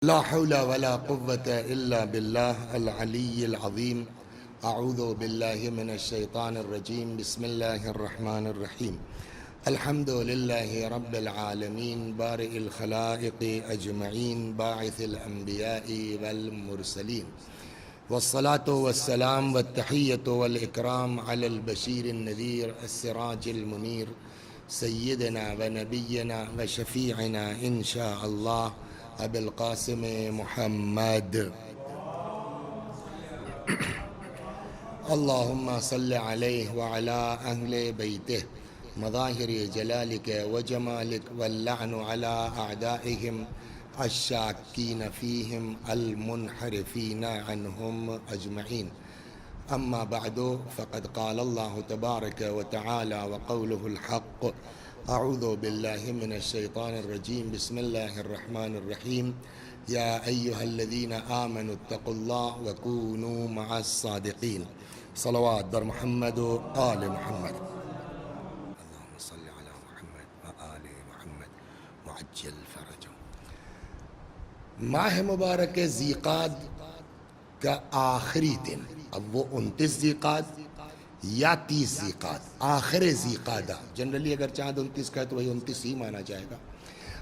لا حول ولا قوة إلا بالله العلي العظيم. أعوذ بالله من الشيطان الرجيم. بسم الله الرحمن الرحيم. الحمد لله رب العالمين بارئ الخلائق أجمعين باعث الأنبياء والمرسلين، والصلاة والسلام والتحية والإكرام على البشير النذير السراج المنير سيدنا ونبينا وشفيعنا إن شاء الله أبي القاسم محمد. اللهم صل عليه وعلى أهل بيته مظاهر جلالك وجمالك، واللعن على أعدائهم الشاكين فيهم المنحرفين عنهم أجمعين. أما بعد، فقد قال الله تبارك وتعالى وقوله الحق: أعوذ بالله من الشيطان الرجيم. بسم الله الرحمن الرحيم. يا أيها الذين آمنوا اتقوا الله وكونوا مع الصادقين. صلوات بر محمد وآل محمد. اللهم صل على محمد وآل محمد وعجل فرجهم. ماہ مبارک ذیقعد کا آخری دن، اب وہ 29 ذیقعد یا 30 ذیقعد، آخر ذیقعدہ، جنرلی اگر چاند 29 کا ہے تو وہی 29 ہی مانا جائے گا۔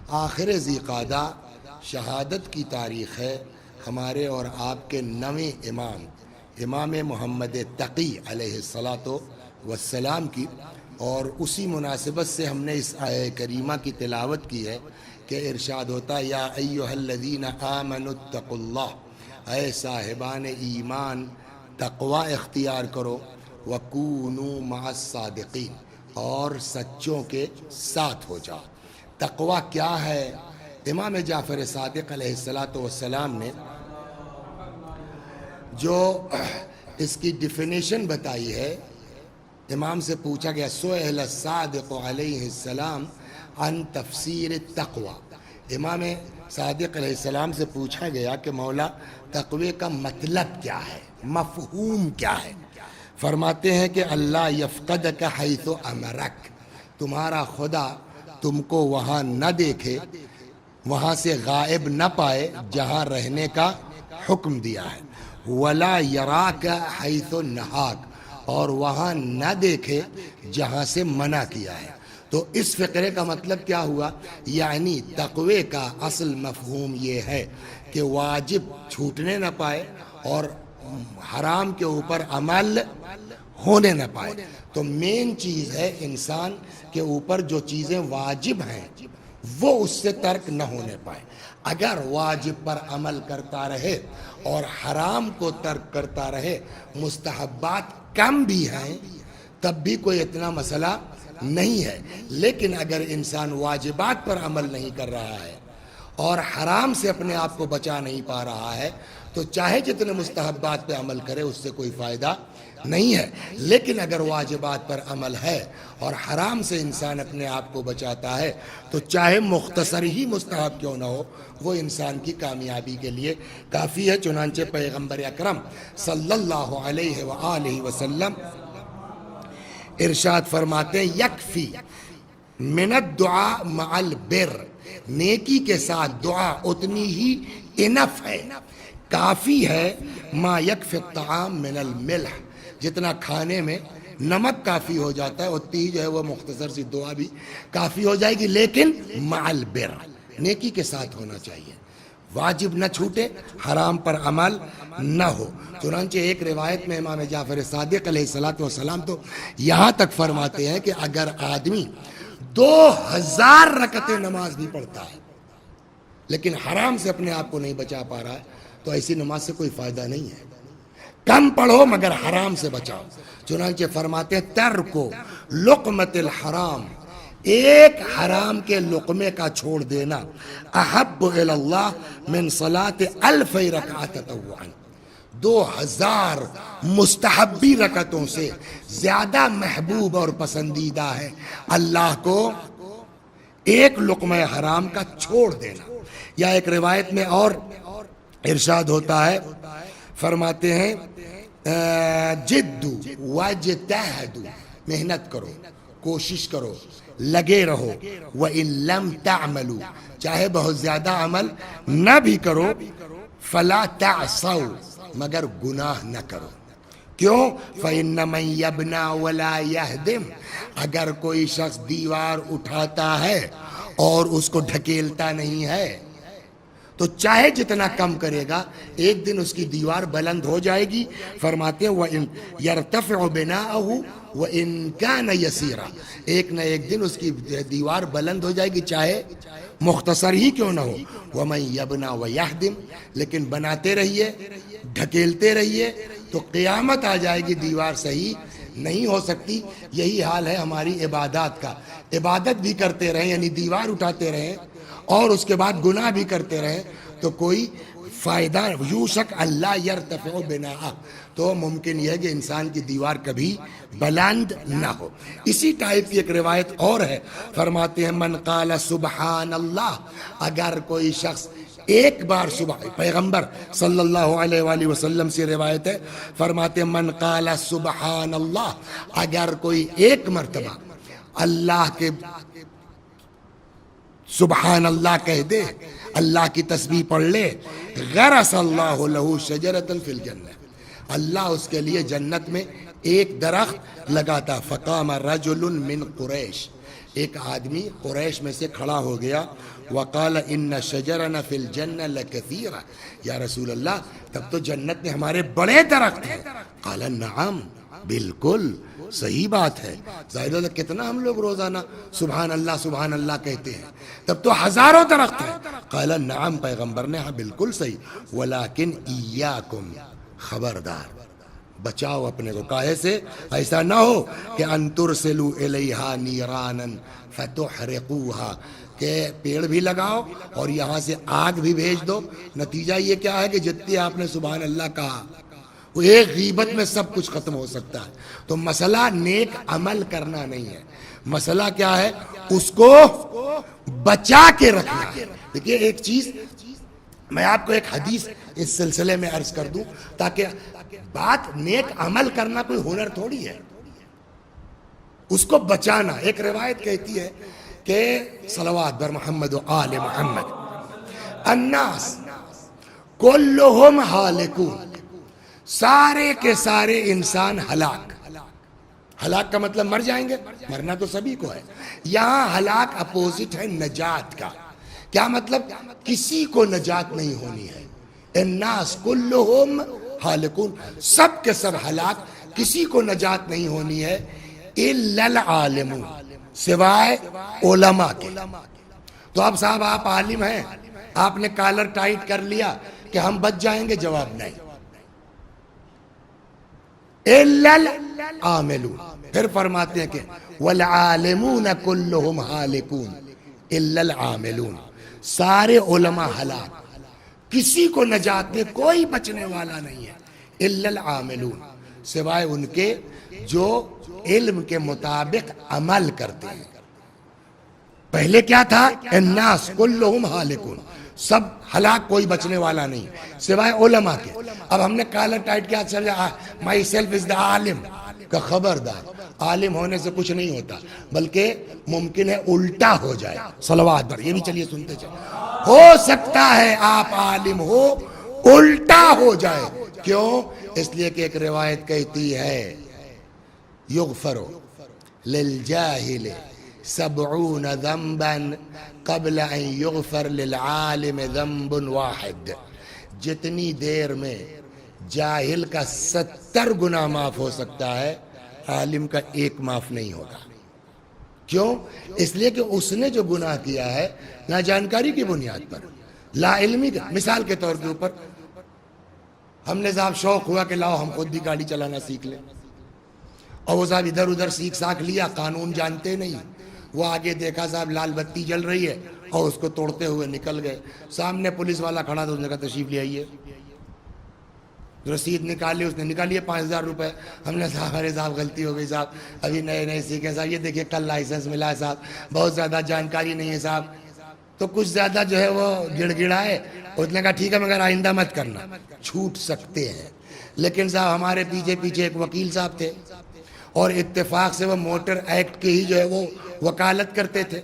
آخر ذیقعدہ شہادت کی تاریخ ہے ہمارے اور آپ کے نویں امام محمد تقی علیہ السلام کی، اور اسی مناسبت سے ہم نے اس آیہ کریمہ کی تلاوت کی ہے کہ ارشاد ہوتا ہے: یا ایھا الذین آمنوا اتقوا اللہ، اے صاحبان ایمان تقوی اختیار کرو، وَكُونُوا مَعَ الصَّادِقِينَ، اور سچوں کے ساتھ ہو جاؤ۔ تقوی کیا ہے؟ امام جعفر صادق علیہ السلام نے جو اس کی ڈیفینیشن بتائی ہے، امام سے پوچھا گیا: سئل الصادق علیہ السلام عن تفسیر التقوی، امام صادق علیہ السلام سے پوچھا گیا کہ مولا تقوی کا مطلب کیا ہے، مفہوم کیا ہے؟ فرماتے ہیں کہ اللہ یفقدک حیث امرک، تمہارا خدا تم کو وہاں نہ دیکھے، وہاں سے غائب نہ پائے جہاں رہنے کا حکم دیا ہے، ولا یراک حیث نہاک، اور وہاں نہ دیکھے جہاں سے منع کیا ہے۔ تو اس فقرے کا مطلب کیا ہوا؟ یعنی تقوی کا اصل مفہوم یہ ہے کہ واجب چھوٹنے نہ پائے اور حرام کے اوپر عمل ہونے نہ پائے۔ تو مین چیز ہے انسان کے اوپر جو چیزیں واجب ہیں وہ اس سے ترک نہ ہونے پائے۔ اگر واجب پر عمل کرتا رہے اور حرام کو ترک کرتا رہے، مستحبات کم بھی ہیں تب بھی کوئی اتنا مسئلہ نہیں ہے، لیکن اگر انسان واجبات پر عمل نہیں کر رہا ہے اور حرام سے اپنے آپ کو بچا نہیں پا رہا ہے تو چاہے جتنے مستحبات پہ عمل کرے اس سے کوئی فائدہ نہیں ہے۔ لیکن اگر واجبات پر عمل ہے اور حرام سے انسان اپنے آپ کو بچاتا ہے تو چاہے مختصر ہی مستحب کیوں نہ ہو، وہ انسان کی کامیابی کے لیے کافی ہے۔ چنانچہ پیغمبر اکرم صلی اللہ علیہ وآلہ وسلم ارشاد فرماتے ہیں: یکفی من الدعاء مع البر، نیکی کے ساتھ دعا اتنی ہی انف ہے، کافی ہے، ما یکفی الطعام من الملح، جتنا کھانے میں نمک کافی ہو جاتا ہے اتنی ہی جو ہے وہ مختصر سی دعا بھی کافی ہو جائے گی، لیکن مع البر، نیکی کے ساتھ ہونا چاہیے، واجب نہ چھوٹے، حرام پر عمل نہ ہو۔ چنانچہ ایک روایت میں امام جعفر صادق علیہ السلام تو یہاں تک فرماتے ہیں کہ اگر آدمی 2000 رکعتیں نماز بھی پڑھتا ہے لیکن حرام سے اپنے آپ کو نہیں بچا پا رہا ہے تو ایسی نماز سے کوئی فائدہ نہیں ہے۔ کم پڑھو مگر حرام سے بچاؤ۔ چنانچہ فرماتے ہیں: ترکو لقمۃ الحرام، ایک حرام کے لقمے کا چھوڑ دینا، احب الی اللہ من صلاۃ 1000 رکعۃ تطوعا، 2000 مستحبی رکعتوں سے زیادہ محبوب اور پسندیدہ ہے اللہ کو ایک لقمہ حرام کا چھوڑ دینا۔ یا ایک روایت میں اور ارشاد ہوتا ہے، فرماتے ہیں: جدو واجتہدو، محنت کرو کوشش کرو، لگے رہو، وَإِن لَمْ تَعْمَلُوا، چاہے بہت زیادہ عمل نہ بھی کرو، فَلَا تَعْصَوْا، مگر گناہ نہ کرو. کیوں؟ فَإِنَّ مَن يَبْنَى وَلَا يَهْدِمْ، اگر کوئی شخص دیوار اٹھاتا ہے اور اس کو ڈھکیلتا نہیں ہے تو چاہے جتنا کم کرے گا ایک دن اس کی دیوار بلند ہو جائے گی. فرماتے ہیں وَإِن يَرْتَفِعُ بِنَاءَهُ وَإِن كَانَ يَسِيرًا، ایک نہ ایک دن اس کی دیوار بلند ہو جائے گی چاہے مختصر ہی کیوں نہ ہو. وَمَن يَبْنَى وَيَهْدِمْ، لیکن بناتے رہیے، ڈھکیلتے رہیے تو قیامت آ جائے گی دیوار صحیح نہیں ہو سکتی. یہی حال ہے ہماری عبادات کا. عبادت بھی کرتے رہیں یعنی دیوار اٹھاتے رہیں اور اس کے بعد گناہ بھی کرتے رہیں تو کوئی فائدہ. یوشک اللہ یرتفع بناء، تو ممکن یہ ہے کہ انسان کی دیوار کبھی بلند نہ ہو. اسی ٹائپ کی ایک روایت اور ہے، فرماتے ہیں من قال سبحان اللہ، اگر کوئی شخص ایک بار پیغمبر صلی اللہ علیہ وآلہ وسلم سے روایت ہے، فرماتے ہیں من قال سبحان اللہ، اگر کوئی ایک مرتبہ اللہ کے سبحان اللہ کہہ دے، اللہ کی تسبیح پڑھ لے، غرس اللہ لہ شجرۃ فی الجنہ، اللہ اس کے لیے جنت میں ایک درخت لگاتا. فقام رجل من قریش، ایک آدمی قریش میں سے کھڑا ہو گیا، وقال ان شجرنا فی الجنہ لکثیرہ، یا رسول اللہ تب تو جنت میں ہمارے بڑے درخت ہیں. قال نعم، بالکل صحیح بات ہے. ظاہر ہے کتنا ہم لوگ روزانہ سبحان اللہ کہتے ہیں، تب تو ہزاروں درخت ہیں. قال نعم، پیغمبر نے ہاں بالکل صحیح. ولیکن ایاکم، خبردار بچاؤ اپنے کو، کاہے سے ایسا نہ ہو کہ ان ترسلوا الیہا نیرانا فتحرقوہا، کہ پیڑ بھی لگاؤ اور یہاں سے آگ بھی بھیج دو. نتیجہ یہ کیا ہے کہ جتنی آپ نے سبحان اللہ کہا وہ ایک غیبت میں سب کچھ ختم ہو سکتا ہے. تو مسئلہ نیک عمل کرنا نہیں ہے، مسئلہ کیا ہے اس کو بچا کے رکھنا ہے. دیکھیے ایک چیز میں آپ کو ایک حدیث اس سلسلے میں عرض کر دوں تاکہ بات نیک عمل کرنا کوئی ہنر تھوڑی ہے، اس کو بچانا. ایک روایت کہتی ہے کہ صلوات بر محمد و آل محمد، الناس کلہم ہالکون، سارے کے سارے انسان ہلاک. ہلاک کا مطلب مر جائیں گے، مرنا تو سبھی کو ہے. یہاں ہلاک اپوزٹ ہے نجات کا. کیا مطلب؟ کسی کو نجات نہیں ہونی ہے. الناس کلہم ہالکون، سب کے سب ہلاک، کسی کو نجات نہیں ہونی ہے. الا العالمون، سوائے علماء کے. تو اب صاحب آپ عالم ہیں، آپ نے کالر ٹائٹ کر لیا کہ ہم بچ جائیں گے، جواب نہیں. الا العاملون، پھر فرماتے ہیں کہ والعالمون کلہم ہالکون الا العاملون، سارے علماء ہلاک، کسی کو نجات میں کوئی بچنے والا نہیں ہے. الا العاملون، سوائے ان کے جو علم کے مطابق عمل کرتے ہیں. پہلے کیا تھا؟ الناس کلہم ہالکون، سب ہلاک، کوئی بچنے والا نہیں سوائے علماء کے. اب ہم نے کالر ٹائٹ کیا چلا مائی سیلف از دا عالم، کا خبردار، عالم ہونے سے کچھ نہیں ہوتا بلکہ ممکن ہے الٹا ہو جائے. صلوات پر یہ بھی چلیے سنتے چلے. ہو سکتا ہے آپ عالم ہو الٹا ہو جائے. کیوں؟ اس لیے کہ ایک روایت کہتی ہے یغفر للجاہل 70 ذنبا قبل ان یغفر للعالم ذنب واحد. جتنی دیر میں جاہل کا 70 گناہ معاف ہو سکتا ہے، عالم کا ایک معاف نہیں ہوگا. کیوں؟ اس لیے کہ اس نے جو گناہ کیا ہے نا جانکاری کی بنیاد پر، لا علمی کا. مثال کے طور کے اوپر ہم نے صاحب شوق ہوا کہ لاؤ ہم خود بھی گاڑی چلانا سیکھ لیں، اور وہ صاحب ادھر ادھر سیکھ ساکھ لیا، قانون جانتے نہیں. وہ آگے دیکھا صاحب لال بتی جل رہی ہے اور اس کو توڑتے ہوئے نکل گئے. سامنے پولیس والا کھڑا تھا، اس نے کہا تشریف لے آئیے. رسید نکالی، اس نے نکالیے 5000 روپے. ہم نے صاحب ارے صاحب غلطی ہو گئی صاحب، ابھی نئے نئے سیکھے صاحب، یہ دیکھیے کل لائسنس ملا ہے صاحب، بہت زیادہ جانکاری نہیں ہے صاحب. تو کچھ زیادہ جو ہے وہ گڑ گڑائے. اس نے کہا ٹھیک ہے مگر آئندہ مت کرنا. چھوٹ سکتے ہیں، لیکن صاحب ہمارے پیچھے ایک وکیل صاحب تھے، اور اتفاق سے وہ موٹر ایکٹ کی ہی جو ہے وہ وکالت کرتے تھے.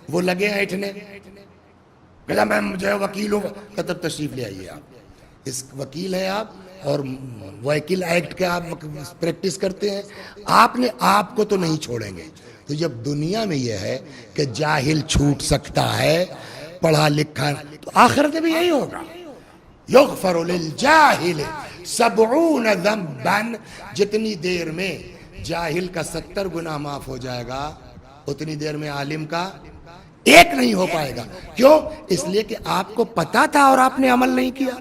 وہ لگے ایٹھنے کہ میں جو ہے وکیل ہوں. تب تشریف لے آئیے, آپ اس وکیل ہیں آپ, اور وکیل ایکٹ کے آپ پریکٹس کرتے ہیں. آپ نے آپ کو تو نہیں چھوڑیں گے. تو جب دنیا میں یہ ہے کہ جاہل چھوٹ سکتا ہے, پڑھا لکھا, تو آخرت میں بھی یہی ہوگا. یغفر للجاہل 70 ذنبا, جتنی دیر میں جاہل کا 70 گناہ معاف ہو جائے گا, اتنی دیر میں عالم کا ایک نہیں ہو پائے گا. کیوں؟ اس لیے کہ آپ کو پتا تھا اور آپ نے عمل نہیں کیا,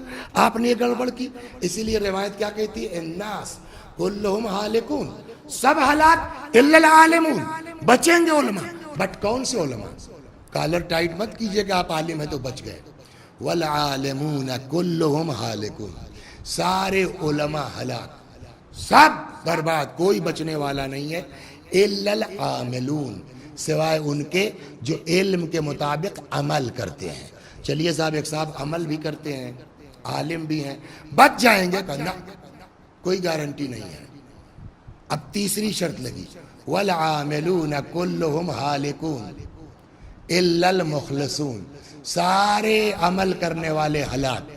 آپ نے یہ گڑبڑ کی. اسی لیے روایت کیا کہتی ہے, الناس کلہم ہالکون, سب ہلاک الا العالمون, بچیں گے علماء. بٹ کون سے علماء؟ کالر ٹائٹ مت کیجئے کہ آپ عالم ہیں تو بچ گئے. والعالمون کلہم ہالکون, سارے علماء ہلاک, سب برباد, کوئی بچنے والا نہیں ہے. الا العاملون, سوائے ان کے جو علم کے مطابق عمل کرتے ہیں. چلیے صاحب, ایک صاحب عمل بھی کرتے ہیں, عالم بھی ہیں, بچ جائیں گے؟ نہ, کوئی گارنٹی نہیں ہے. اب تیسری شرط لگی, والعاملون کلہم ہالکون الا المخلصون, سارے عمل کرنے والے ہلاک,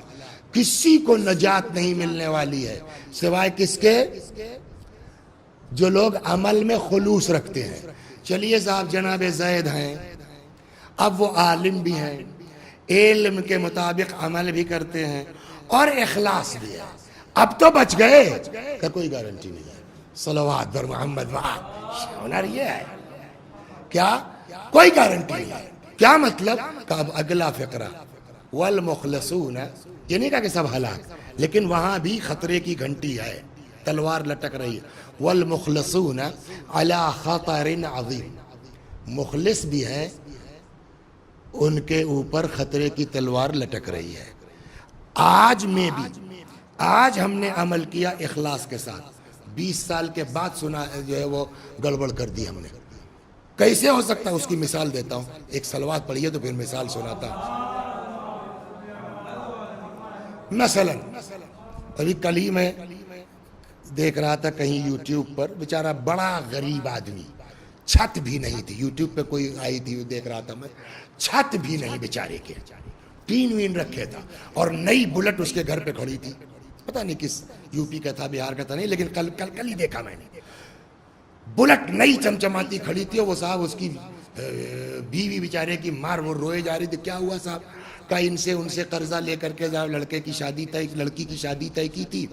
کسی کو نجات نہیں ملنے والی ہے سوائے کس کے؟ جو لوگ عمل میں خلوص رکھتے ہیں. چلیے صاحب, جناب زید ہیں, اب وہ عالم بھی ہیں, علم کے مطابق عمل بھی کرتے ہیں, اور اخلاص بھی ہے. اب تو بچ گئے, کہ کوئی گارنٹی نہیں ہے. صلوات بر محمد ہنر یہ ہے کیا؟ کوئی گارنٹی نہیں ہے. کیا مطلب؟ کہ اب اگلا فقرہ, والمخلصون, یہ نہیں کہا کہ سب ہلاک, لیکن وہاں بھی خطرے کی گھنٹی ہے, تلوار لٹک رہی ہے. والمخلصون علی خطر عظیم, مخلص بھی ہیں, ان کے اوپر خطرے کی تلوار لٹک رہی ہے. آج میں بھی, آج ہم نے عمل کیا اخلاص کے ساتھ, 20 سال کے بعد سنا جو ہے وہ گڑبڑ کر دی ہم نے. کیسے ہو سکتا ہے؟ اس کی مثال دیتا ہوں, ایک صلوات پڑھیے تو پھر مثال سناتا ہوں. مثلا ابھی کل ہی میں دیکھ رہا تھا کہیں یوٹیوب پر, بیچارہ بڑا غریب آدمی, چھت بھی نہیں تھی, یوٹیوب پہ کوئی آئی تھی, دیکھ رہا تھا میں, چھت بھی نہیں بیچارے کے, ٹین وین رکھے تھا, اور نئی بلٹ اس کے گھر پہ کھڑی تھی. پتہ نہیں کس یو پی کا تھا, بہار کا تھا نہیں, لیکن کل ہی دیکھا میں نے, بلٹ نئی چمچماتی کھڑی تھی. اور وہ صاحب اس کی بیوی بیچارے کی مار وہ روئے جا رہی تھی. کیا ہوا صاحب؟ کہ ان سے قرضہ لے کر کے لڑکی کی شادی طے کی تھی,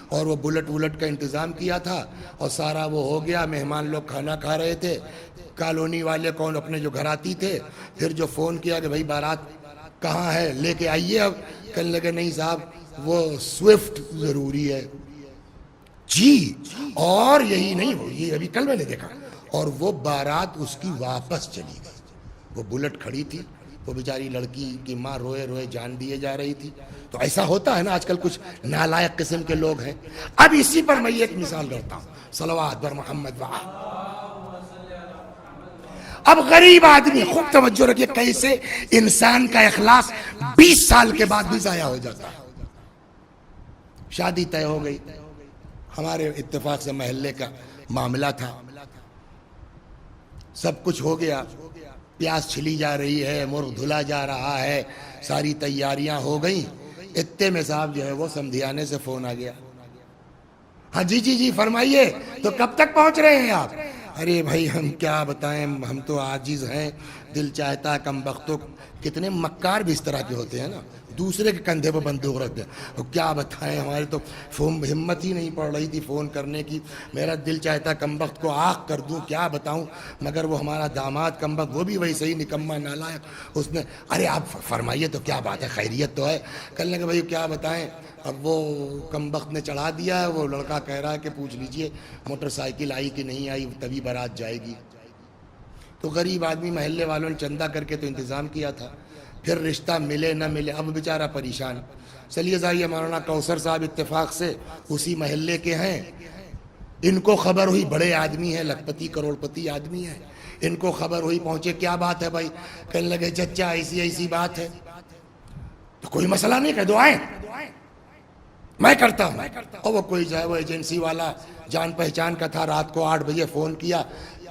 اور وہ بلٹ کا انتظام کیا تھا, اور سارا وہ ہو گیا. مہمان لوگ کھانا کھا رہے تھے, کالونی والے کون اپنے جو گھراتی تھے, پھر جو فون کیا کہ بھائی بارات کہاں ہے, لے کے آئیے. اب کہنے لگے نہیں صاحب وہ سوئفٹ ضروری ہے. جی, اور یہی نہیں, وہ یہ ابھی کل میں نے دیکھا, اور وہ بارات اس کی واپس چلی گئی. وہ بلٹ کھڑی تھی, وہ بیچاری لڑکی کی ماں روئے روئے جان دیے جا رہی تھی. تو ایسا ہوتا ہے نا, آج کل کچھ نالائق قسم کے لوگ ہیں. اب اسی پر میں ایک مثال کرتا ہوں, صلوات بر محمد. اب غریب آدمی, خوب توجہ رکھیے کیسے انسان کا اخلاص 20 سال کے بعد بھی ضائع ہو جاتا ہے. شادی طے ہو گئی, ہمارے اتفاق سے محلے کا معاملہ تھا, سب کچھ ہو گیا, پیاز چھلی جا رہی ہے, مرغ دھلا جا رہا ہے, ساری تیاریاں ہو گئیں. اتنے میں صاحب جو ہے وہ سمدھیانے سے فون آ گیا. ہاں جی فرمائیے, تو کب تک پہنچ رہے ہیں آپ؟ ارے بھائی ہم کیا بتائیں, ہم تو عاجز ہیں, دل چاہتا ہے کم بختوں. کتنے مکار بھی اس طرح کے ہوتے ہیں نا, دوسرے کے کندھے پہ بندوق رکھ دیں. کیا بتائیں, ہمارے تو ہمت ہی نہیں پڑ رہی تھی فون کرنے کی. میرا دل چاہتا کم بخت کو آگ کر دوں, کیا بتاؤں. مگر وہ ہمارا داماد کم بخت, وہ بھی ویسے ہی نکما نالائق, اس نے ارے آپ فرمائیے تو کیا بات ہے, خیریت تو ہے. کہنے لگے بھائی کیا بتائیں, اب وہ کم بخت نے چڑھا دیا ہے. وہ لڑکا کہہ رہا ہے کہ پوچھ لیجئے موٹر سائیکل آئی کہ نہیں آئی, تبھی بارات جائے گی. تو غریب آدمی, محلے والوں نے چندہ کر کے تو انتظام کیا تھا, پھر رشتہ ملے نہ ملے, اب بیچارہ پریشان. چلیے ظاہر مولانا کوثر صاحب اتفاق سے اسی محلے کے ہیں, ان کو خبر ہوئی, بڑے آدمی ہیں, لکھپتی کروڑپتی آدمی ہیں, ان کو خبر ہوئی, پہنچے. کیا بات ہے بھائی؟ کہنے لگے چچا ایسی بات ہے. تو کوئی مسئلہ نہیں, کہہ دو آئیں. میں کرتا ہوں. اور وہ کوئی جو ہے وہ ایجنسی والا جان پہچان کا تھا, رات کو 8 بجے فون کیا,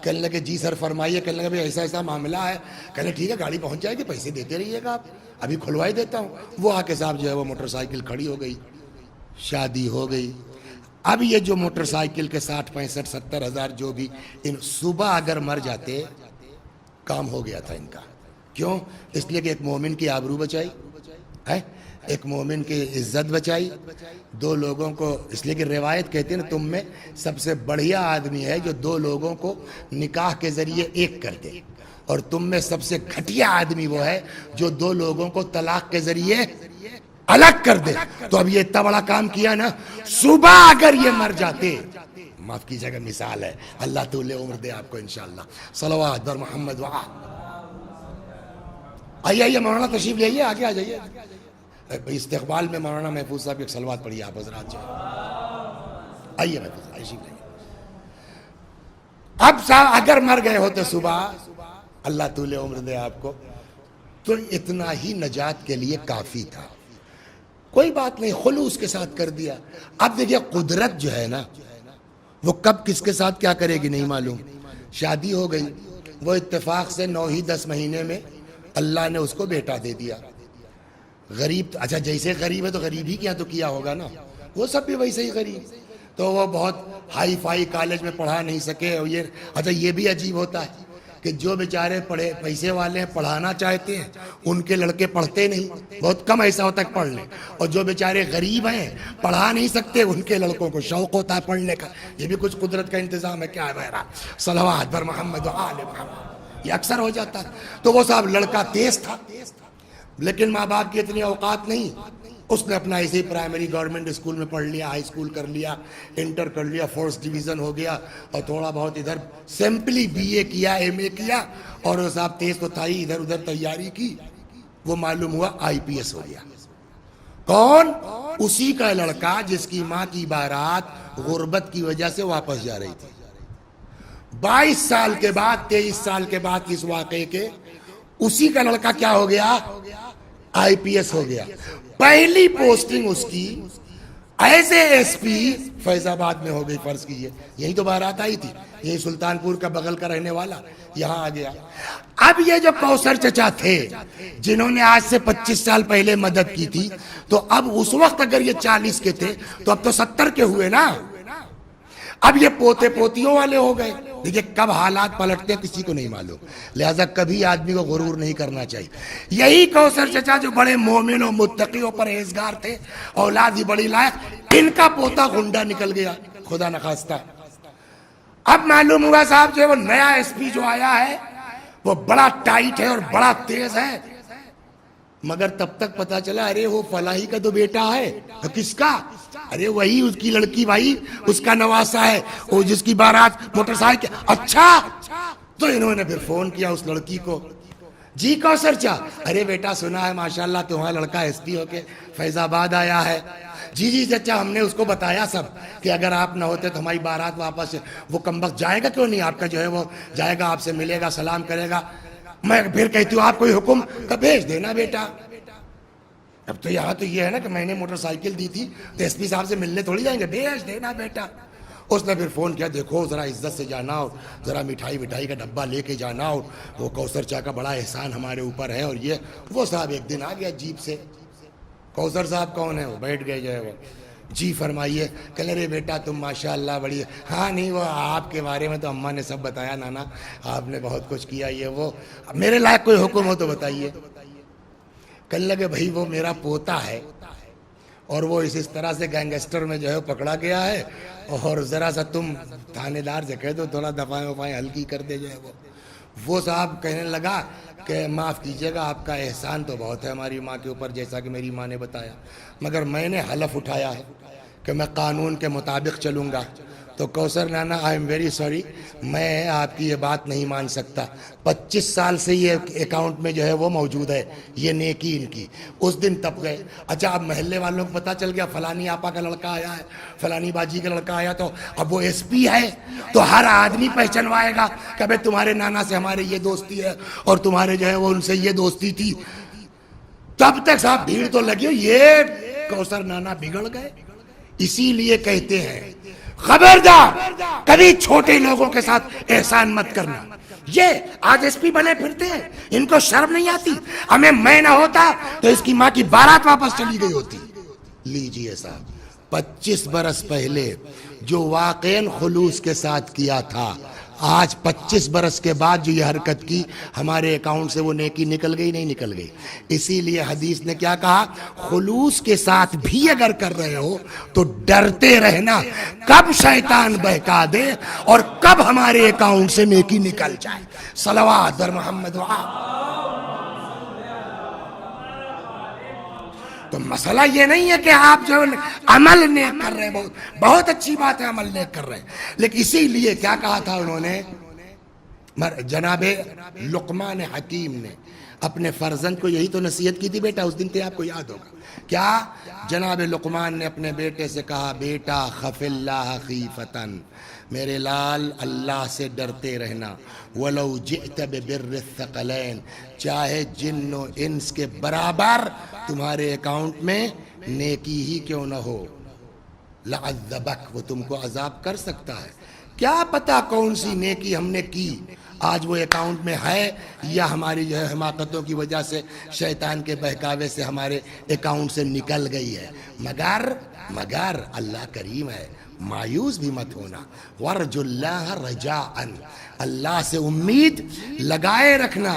کہنے لگے جی سر فرمائیے. کہنے لگے بھائی ایسا ایسا معاملہ ہے. کہنے ٹھیک ہے گاڑی پہنچ جائے گی, پیسے دیتے رہیے گا, آپ ابھی کھلوائی دیتا ہوں. وہ آ کے صاحب جو ہے وہ موٹر سائیکل کھڑی ہو گئی, شادی ہو گئی. اب یہ جو موٹر سائیکل کے 60 65 70 ہزار جو بھی, ان صبح اگر مر جاتے کام ہو گیا تھا ان کا. کیوں؟ اس لیے کہ ایک مومن کی آبرو بچائی ہے, ایک مومن کی عزت بچائی, 2 لوگوں کو. اس لیے کہ روایت کہتے ہیں نا تم میں سب سے بڑھیا آدمی ہے جو 2 لوگوں کو نکاح کے ذریعے ایک کر دے, اور تم میں سب سے گھٹیا آدمی وہ ہے جو 2 لوگوں کو طلاق کے ذریعے الگ کر دے. تو اب یہ اتنا بڑا کام کیا نا, صبح اگر یہ مر جاتے, معاف کیجیے گا مثال ہے, اللہ طول عمر دے آپ کو انشاءاللہ. صلوات بر محمد آئیے مولانا تشریف لے آئیے, آگے آ جائیے. استقبال میں مولانا محفوظ صاحب ایک صلوات پڑھیے آپ حضرات جو آئیے محفوظ تشریف لے. اب صاحب اگر مر گئے ہوتے صبح, اللہ طول عمر دے آپ کو, تو اتنا ہی نجات کے لیے کافی تھا. کوئی بات نہیں, خلوص کے ساتھ کر دیا. اب دیکھیے قدرت جو ہے نا وہ کب کس کے ساتھ کیا کرے گی نہیں معلوم. شادی ہو گئی, وہ اتفاق سے 9 ہی 10 مہینے میں اللہ نے اس کو بیٹا دے دیا. غریب, اچھا جیسے غریب ہے تو غریب ہی کیا تو کیا ہوگا نا, وہ سب بھی ویسے ہی غریب. تو وہ بہت ہائی فائی کالج میں پڑھا نہیں سکے. اور یہ اچھا یہ بھی عجیب ہوتا ہے کہ جو بیچارے پڑھے پیسے والے ہیں پڑھانا چاہتے ہیں, ان کے لڑکے پڑھتے نہیں. بہت کم ایسا ہوتا ہے پڑھ لیں. اور جو بیچارے غریب ہیں پڑھا نہیں سکتے, ان کے لڑکوں کو شوق ہوتا ہے پڑھنے کا. یہ بھی کچھ قدرت کا انتظام ہے کیا ہے بہرحال. صلوات بر محمد و آل محمد, یہ اکثر ہو جاتا ہے. تو وہ صاحب لڑکا تیز تھا, لیکن ماں باپ کی اتنی اوقات نہیں. اس نے اپنا ایسے ہی پرائمری گورنمنٹ اسکول میں پڑھ لیا, ہائی اسکول کر لیا, انٹر کر لیا, 4th ڈویژن ہو گیا, اور تھوڑا بہت ادھر سمپلی BA کیا, MA کیا, اور وہ صاحب تیز تو تھا ہی, ادھر ادھر تیاری کی. وہ معلوم ہوا IPS ہو گیا. کون؟ اسی کا لڑکا جس کی ماں کی بارات غربت کی وجہ سے واپس جا رہی تھی. 22 سال کے بعد, 23 سال کے بعد اس واقعے کے, اسی کا لڑکا کیا ہو گیا؟ IPS ہو گیا. پہلی پوسٹنگ اس کی ایز اے SP فیض آباد میں ہو گئی. فرض کیجئے یہی تو بارات آئی تھی, یہی سلطان پور کا بغل کا رہنے والا یہاں آ گیا. اب یہ جو کوثر چچا تھے جنہوں نے آج سے 25 سال پہلے مدد کی تھی, تو اب اس وقت اگر یہ 40 کے تھے تو اب تو 70 کے ہوئے نا. اب یہ پوتے پوتیوں والے ہو گئے. دیکھیے کب حالات پلٹتے ہیں کسی کو نہیں معلوم, لہذا کبھی آدمی کو غرور نہیں کرنا چاہیے. یہی کوثر چچا جو بڑے مومن و متقی و پرہیزگار تھے, اولاد ہی بڑی لائق, ان کا پوتا گنڈا نکل گیا خدا نخواستہ. اب معلوم ہوا صاحب جو وہ نیا SP جو آیا ہے وہ بڑا ٹائٹ ہے اور بڑا تیز ہے, مگر تب تک پتا چلا ارے وہ فلاحی کا تو بیٹا ہے. کس کا؟ ارے وہی اس کی لڑکی بھائی, اس کا نواسا ہے, وہ جس کی بارات موٹر سائیکل. اچھا, تو انہوں نے پھر فون کیا اس لڑکی کو, جی کوثر چا, ارے بیٹا سنا ہے ماشاءاللہ تمہارا لڑکا SP ہو کے فیض آباد آیا ہے. جی جی چچا, ہم نے اس کو بتایا سب کہ اگر آپ نہ ہوتے تو ہماری بارات واپس. وہ کمبخت جائے گا کیوں نہیں, آپ کا جو ہے وہ جائے گا, آپ سے ملے گا, سلام کرے گا. میں پھر کہتی ہوں آپ کوئی حکم کا بھیج دینا بیٹا. اب تو یہاں تو یہ ہے نا کہ میں نے موٹر سائیکل دی تھی تو SP صاحب سے ملنے تھوڑی جائیں گے, بھیج دینا بیٹا. اس نے پھر فون کیا, دیکھو ذرا عزت سے جانا, اور ذرا مٹھائی کا ڈبہ لے کے جانا, اور وہ کوثر چا کا بڑا احسان ہمارے اوپر ہے. اور یہ وہ صاحب ایک دن آ گیا جیپ سے. کوثر صاحب کون ہے؟ وہ بیٹھ گئے جو ہے وہ, جی فرمائیے. کہنے رے بیٹا تم ماشاءاللہ بڑی. ہاں نہیں, وہ آپ کے بارے میں تو اماں نے سب بتایا, نانا آپ نے بہت کچھ کیا, یہ وہ, میرے لائق کوئی حکم ہو تو بتائیے. کہنے لگے بھائی وہ میرا پوتا ہے, اور وہ اس طرح سے گینگسٹر میں جو ہے پکڑا گیا ہے, اور ذرا سا تم تھانے دار سے کہہ دو تھوڑا دفعیں وفائیں ہلکی کر دے جو ہے وہ صاحب کہنے لگا کہ معاف کیجئے گا, آپ کا احسان تو بہت ہے ہماری ماں کے اوپر, جیسا کہ میری ماں نے بتایا, مگر میں نے حلف اٹھایا ہے کہ میں قانون کے مطابق چلوں گا. تو کوثر نانا آئی ایم ویری سوری, میں آپ کی یہ بات نہیں مان سکتا. 25 سال سے یہ اکاؤنٹ میں جو ہے وہ موجود ہے, یہ نیکی ان کی. اس دن تب گئے. اچھا اب محلے والوں کو پتہ چل گیا فلانی آپا کا لڑکا آیا ہے, فلانی باجی کا لڑکا آیا, تو اب وہ SP ہے تو ہر آدمی پہچنوائے گا کہ بھائی تمہارے نانا سے ہمارے یہ دوستی ہے, اور تمہارے جو ہے وہ ان سے یہ دوستی تھی. تب تک صاحب بھیڑ تو لگی, یہ کوثر نانا بگڑ گئے. اسی لیے کہتے ہیں خبردار کبھی چھوٹے لوگوں کے ساتھ احسان مت کرنا. یہ آج ایس پی بنے پھرتے ہیں, ان کو شرم نہیں آتی. ہمیں میں نہ ہوتا تو اس کی ماں کی بارات واپس چلی گئی ہوتی. لیجئے صاحب, 25 برس پہلے جو واقعاً خلوص کے ساتھ کیا تھا, آج 25 برس کے بعد جو یہ حرکت کی, ہمارے اکاؤنٹ سے وہ نیکی نکل گئی نہیں نکل گئی. اسی لیے حدیث نے کیا کہا, خلوص کے ساتھ بھی اگر کر رہے ہو تو ڈرتے رہنا کب شیطان بہکا دے اور کب ہمارے اکاؤنٹ سے نیکی نکل جائے. صلوات بر محمد وآل. تو مسئلہ یہ نہیں ہے کہ آپ جو عمل نیک کر رہے ہیں, بہت اچھی بات ہے عمل نیک کر رہے ہیں, لیکن اسی لیے کیا کہا تھا انہوں نے, جناب لقمان حکیم نے اپنے فرزند کو یہی تو نصیحت کی تھی. بیٹا اس دن تھے, آپ کو یاد ہوگا کیا جناب لقمان نے اپنے بیٹے سے کہا, بیٹا خف اللہ خیفتن, میرے لال اللہ سے ڈرتے رہنا. ولو جئت ببر الثقلین, چاہے جن و انس کے برابر تمہارے اکاؤنٹ میں نیکی ہی کیوں نہ ہو, لعذبک, وہ تم کو عذاب کر سکتا ہے. کیا پتا کون سی نیکی ہم نے کی آج وہ اکاؤنٹ میں ہے, یا ہماری جو ہے حماقتوں کی وجہ سے شیطان کے بہکاوے سے ہمارے اکاؤنٹ سے نکل گئی ہے. مگر اللہ کریم ہے, مایوس بھی مت ہونا. ورج اللہ رجاءً, اللہ سے امید لگائے رکھنا,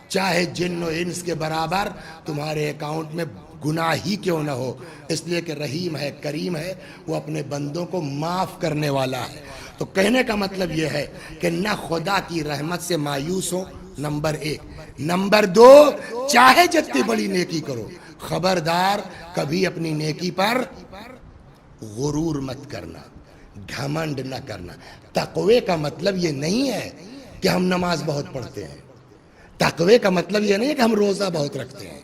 چاہے جن و انس کے برابر تمہارے اکاؤنٹ میں گناہ ہی کیوں نہ ہو, اس لیے کہ رحیم ہے, کریم ہے, وہ اپنے بندوں کو معاف کرنے والا ہے. تو کہنے کا مطلب یہ ہے کہ نہ خدا کی رحمت سے مایوس ہو, نمبر 1. نمبر 2, چاہے جتنی بڑی نیکی کرو, خبردار کبھی اپنی نیکی پر غرور مت کرنا, گھمنڈ نہ کرنا. تقوی کا مطلب یہ نہیں ہے کہ ہم نماز بہت پڑھتے ہیں. تقوی کا مطلب یہ نہیں ہے کہ ہم روزہ بہت رکھتے ہیں.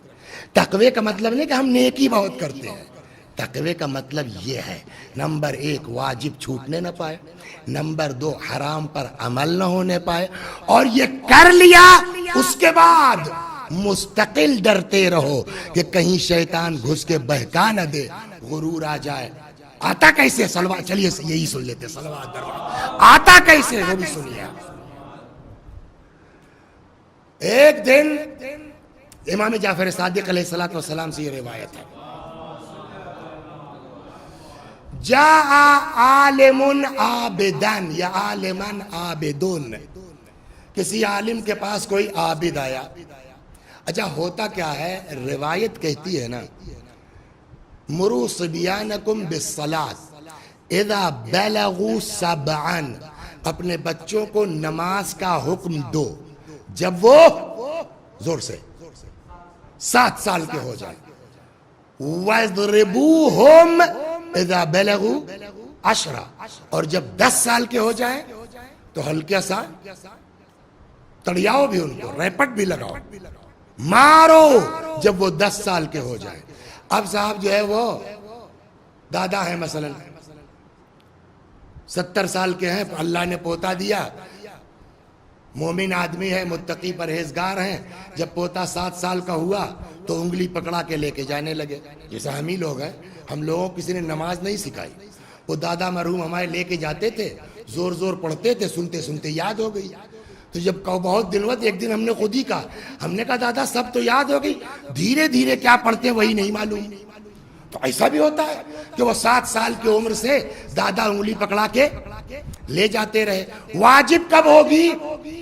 تقوی کا مطلب نہیں کہ ہم نیکی بہت کرتے ہیں. تقوی کا مطلب یہ ہے, نمبر 1 واجب چھوٹنے نہ پائے, نمبر 2 حرام پر عمل نہ ہونے پائے, اور یہ کر لیا اس کے بعد مستقل ڈرتے رہو کہ کہیں شیطان گھس کے بہکا نہ دے, غرور آ جائے. آتا کیسے سلوات, چلیے یہی سن لیتے, سلوات آتا کیسے وہ بھی سنیے. ایک دن امام جعفر صادق علیہ السلام سے یہ روایت ہے, جاء عالم عابدن یا عالمن عابدون, کسی عالم کے پاس کوئی عابد آیا. اچھا ہوتا کیا ہے, روایت کہتی ہے نا, مروا صبیانکم بالصلاۃ اذا بلغوا 7, اپنے بچوں کو نماز کا حکم دو جب وہ زور سے 7 سال کے ہو جائیں. وَاضْرِبُوهُمْ اذا بلغوا 10, اور جب 10 سال کے ہو جائیں تو ہلکا سا تڑیاؤ بھی ان کو, ریپٹ بھی لگاؤ, مارو جب وہ 10 سال کے ہو جائیں. اب صاحب جو ہے وہ دادا ہیں, مثلا 70 سال کے ہیں, اللہ نے پوتا دیا, مومن آدمی ہے, متقی پرہیزگار ہیں. جب پوتا 7 سال کا ہوا تو انگلی پکڑا کے لے کے جانے لگے. جیسے ہم ہی لوگ ہیں, ہم لوگوں کو کسی نے نماز نہیں سکھائی, وہ دادا مرحوم ہمارے لے کے جاتے تھے, زور زور پڑھتے تھے, سنتے سنتے یاد ہو گئی. تو جب بہت دن بعد ایک دن ہم نے خود ہی کہا, ہم نے کہا دادا سب تو یاد ہو گئی, دھیرے دھیرے کیا پڑھتے ہیں وہی نہیں معلوم. تو ایسا بھی ہوتا ہے کہ وہ 7 سال کی عمر سے دادا انگلی پکڑا کے لے جاتے رہے. واجب کب ہوگی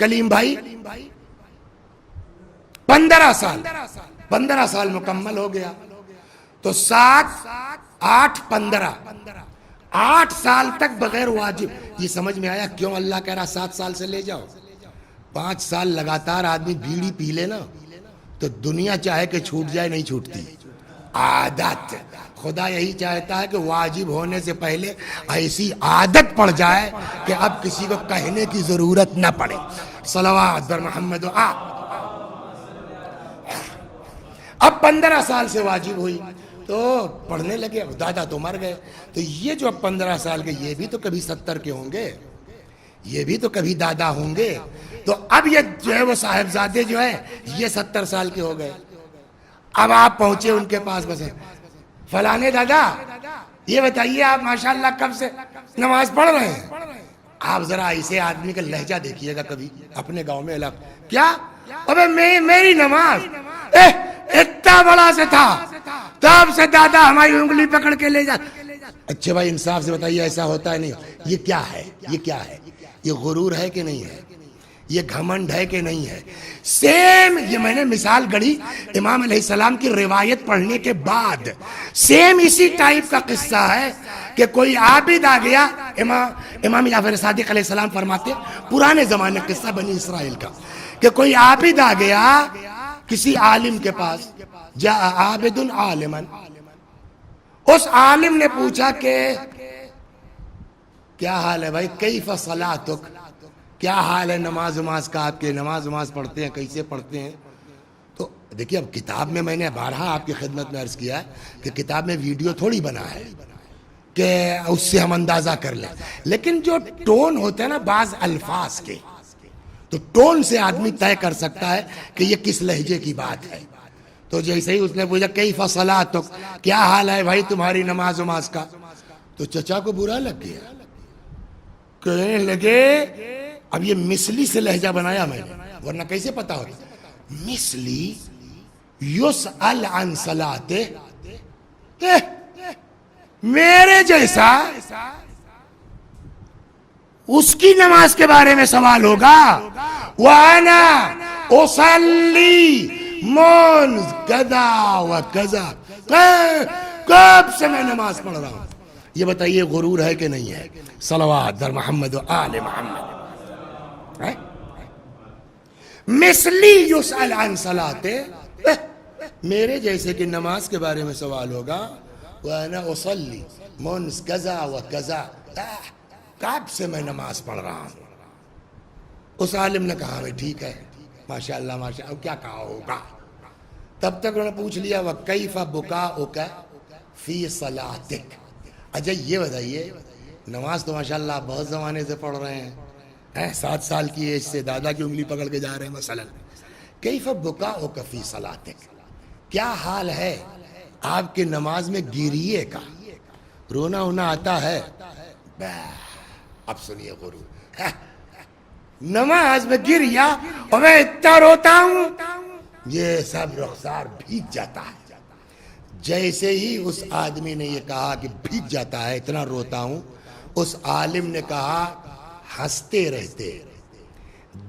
کلیم بھائی؟ 15 سال. 15 سال مکمل ہو گیا تو 7 8 15 8 سال تک بغیر واجب. یہ سمجھ میں آیا کیوں اللہ کہہ رہا 7 سال سے لے جاؤ. 5 سال لگاتار آدمی بیڑی پی لے نا تو دنیا چاہے کہ چھوٹ جائے نہیں چھوٹتی, عادت. خدا یہی چاہتا ہے کہ واجب ہونے سے پہلے ایسی عادت پڑ جائے کہ اب کسی کو کہنے کی ضرورت نہ پڑے. صلوات بر محمد. اب 15 سال سے واجب ہوئی تو پڑھنے لگے, دادا تو مر گئے. تو یہ جو اب 15 سال کے, یہ بھی تو کبھی 70 کے ہوں گے, یہ بھی تو کبھی دادا ہوں گے. تو اب یہ جو ہے وہ صاحبزادے جو ہے یہ 70 سال کے ہو گئے. اب آپ پہنچے ان کے پاس, بس فلانے دادا یہ بتائیے آپ ماشاءاللہ کب سے نماز پڑھ رہے ہیں؟ آپ ذرا ایسے آدمی کا لہجہ دیکھیے گا کبھی اپنے گاؤں میں کیا ابے میری نماز اتنا بڑا سے تھا تب سے دادا ہماری انگلی پکڑ کے لے جا. اچھا بھائی انصاف سے بتائیے ایسا ہوتا ہے نہیں؟ یہ کیا ہے؟ یہ کیا ہے؟ یہ غرور ہے کہ نہیں ہے؟ یہ گھمنڈ ہے کہ نہیں ہے؟ سیم یہ میں نے مثال گڑھی امام علیہ السلام کی روایت پڑھنے کے بعد. سیم اسی ٹائپ کا قصہ ہے کہ کوئی عابد آ گیا. امام جعفر صادق علیہ السلام فرماتے پرانے زمانے قصہ بنی اسرائیل کا کہ کوئی عابد آ گیا کسی عالم کے پاس. جاء عابد عالما. اس عالم نے پوچھا کہ کیا حال ہے بھائی؟ کیف صلاتک؟ کیا حال ہے نماز کا آپ کے؟ نماز پڑھتے ہیں کیسے پڑھتے ہیں؟ تو دیکھیے اب کتاب میں نے بارہا آپ کی خدمت میں عرض کیا کہ کتاب میں ویڈیو تھوڑی بنا ہے کہ اس سے ہم اندازہ کر لیں، لیکن جو ٹون ہوتا ہے نا بعض الفاظ کے، تو ٹون سے آدمی طے کر سکتا ہے کہ یہ کس لہجے کی بات ہے. تو جیسے ہی اس نے پوچھا کیف صلاتک، کیا حال ہے بھائی تمہاری نماز کا؟ تو چچا کو برا لگ گیا، کہنے لگے اب یہ مثلی سے لہجہ بنایا میں نے، ورنہ کیسے پتا ہوتا؟ مثلی یسأل عن صلاتے، میرے جیسا اس کی نماز کے بارے میں سوال ہوگا. وانا اصلی منذ کذا و کذا، کب سے میں نماز پڑھ رہا ہوں. یہ بتائیے غرور ہے کہ نہیں ہے؟ صلوات در محمد و آل محمد. مثلی یسأل عن صلاتے، میرے جیسے کہ نماز کے بارے میں سوال ہوگا. وانا اصلی منذ کذا و کذا، کب سے میں نماز پڑھ رہا ہوں. اس عالم نے کہا بھائی ٹھیک ہے ماشاءاللہ ماشاءاللہ. اب کیا کہا ہوگا؟ تب تک انہوں نے پوچھ لیا وَكَيْفَ بُكَاؤُكَ فِي صَلَاتِكَ. اچھا یہ بتائیے نماز تو ماشاءاللہ آپ بہت زمانے سے پڑھ رہے ہیں، 7 سال کی ایج سے دادا کی انگلی پکڑ کے جا رہے ہیں مثلا. کیف بکاؤک فی صلاتک، کیا حال ہے آپ کے نماز میں گریے کا؟ رونا ہونا آتا ہے؟ اب سنیے غرور، نماز میں گریا اور میں اتنا روتا ہوں یہ سب رخسار بھیگ جاتا ہے. جیسے ہی اس آدمی نے یہ کہا کہ بھیگ جاتا ہے اتنا روتا ہوں، اس عالم نے کہا ہنستے رہتے،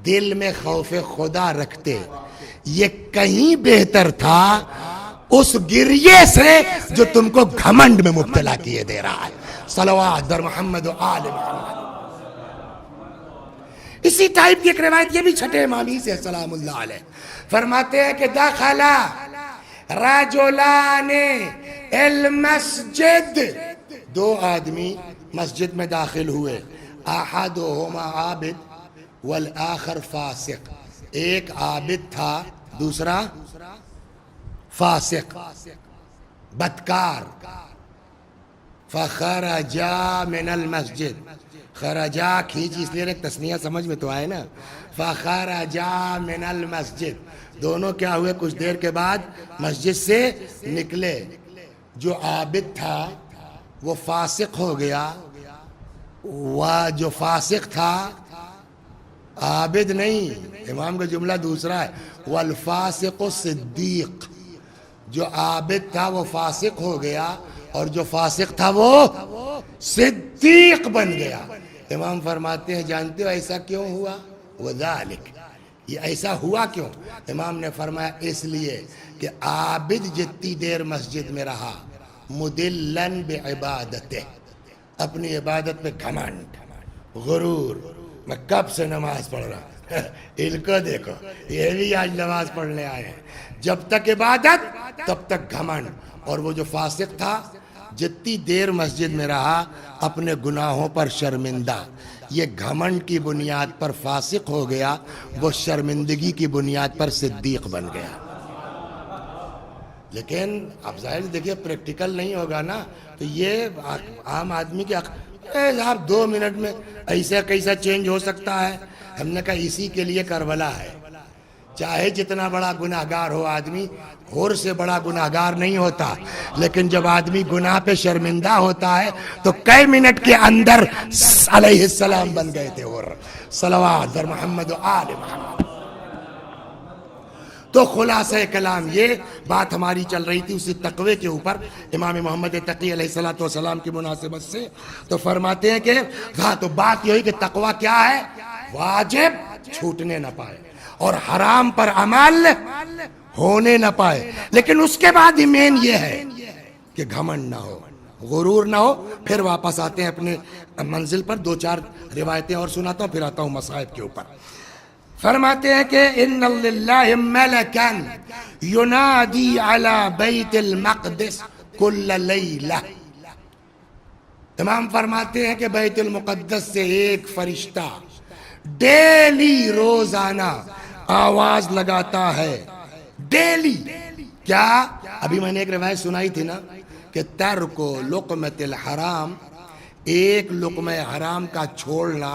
دل میں خوف خدا رکھتے، یہ کہیں بہتر تھا اس گریے سے جو تم کو گھمنڈ میں مبتلا کیے دے رہا ہے. صلوات در محمد و آل محمد. اسی ٹائپ کی ایک روایت یہ بھی چھٹے امامی سے سلام اللہ علیہ فرماتے ہیں کہ دخل رجلان المسجد، 2 آدمی مسجد میں داخل ہوئے. احدہما عابد والآخر فاسق، ایک عابد تھا دوسرا فاسق بدکار. فخرجا من المسجد، خرجا کھینچ اس لیے تسنیہ سمجھ میں تو آئے نا. فخرجا من المسجد، دونوں کیا ہوئے کچھ دیر کے بعد مسجد سے نکلے. جو عابد تھا وہ فاسق ہو گیا، جو فاسق تھا عابد نہیں. امام کا جملہ دوسرا ہے والفاسق صدیق. جو عابد تھا وہ فاسق ہو گیا اور جو فاسق تھا وہ صدیق بن گیا. امام فرماتے ہیں جانتے ہو ایسا کیوں ہوا؟ وذالک، یہ ایسا ہوا کیوں؟ امام نے فرمایا اس لیے کہ عابد جتنی دیر مسجد میں رہا مدلن بعبادتہ، اپنی عبادت پہ گھمنڈ غرور، میں کب سے نماز پڑھ رہا ہوں، ان کو دیکھو یہ بھی آج نماز پڑھنے آئے ہیں. جب تک عبادت تب تک گھمنڈ. اور وہ جو فاسق تھا جتنی دیر مسجد میں رہا اپنے گناہوں پر شرمندہ. یہ گھمنڈ کی بنیاد پر فاسق ہو گیا، وہ شرمندگی کی بنیاد پر صدیق بن گیا. لیکن اب ظاہر دیکھیے پریکٹیکل نہیں ہوگا نا، تو یہ عام آدمی کے صاحب 2 منٹ میں ایسا کیسا چینج ہو سکتا ہے. ہم نے کہا اسی کے لیے کربلا ہے. چاہے جتنا بڑا گناہگار ہو آدمی، ہور سے بڑا گناہگار نہیں ہوتا، لیکن جب آدمی گناہ پہ شرمندہ ہوتا ہے تو کئی منٹ کے اندر علیہ السلام بن گئے تھے ہور. صلوات بر محمد و آل محمد. تو خلاصہ کلام یہ بات ہماری چل رہی تھی اسی تقوی کے اوپر امام محمد تقی علیہ السلام کی مناسبت سے. تو فرماتے ہیں کہ ہاں، تو بات یہ ہوئی کہ تقوی کیا ہے؟ واجب چھوٹنے نہ پائے اور حرام پر عمل ہونے نہ پائے. لیکن اس کے بعد ہی مین یہ ہے کہ گھمنڈ نہ ہو، غرور نہ ہو. پھر واپس آتے ہیں اپنے منزل پر. دو چار روایتیں اور سناتا ہوں، پھر آتا ہوں مصائب کے اوپر. فرماتے ہیں کہ ان للہ ملکا ینادی علی بیت المقدس کل لیلہ. امام فرماتے ہیں کہ بیت المقدس سے ایک فرشتہ ڈیلی روزانہ آواز لگاتا ہے. ڈیلی. کیا؟ ابھی میں نے ایک روایت سنائی تھی نا کہ ترک لقمۃ الحرام، ایک لقمہ حرام کا چھوڑنا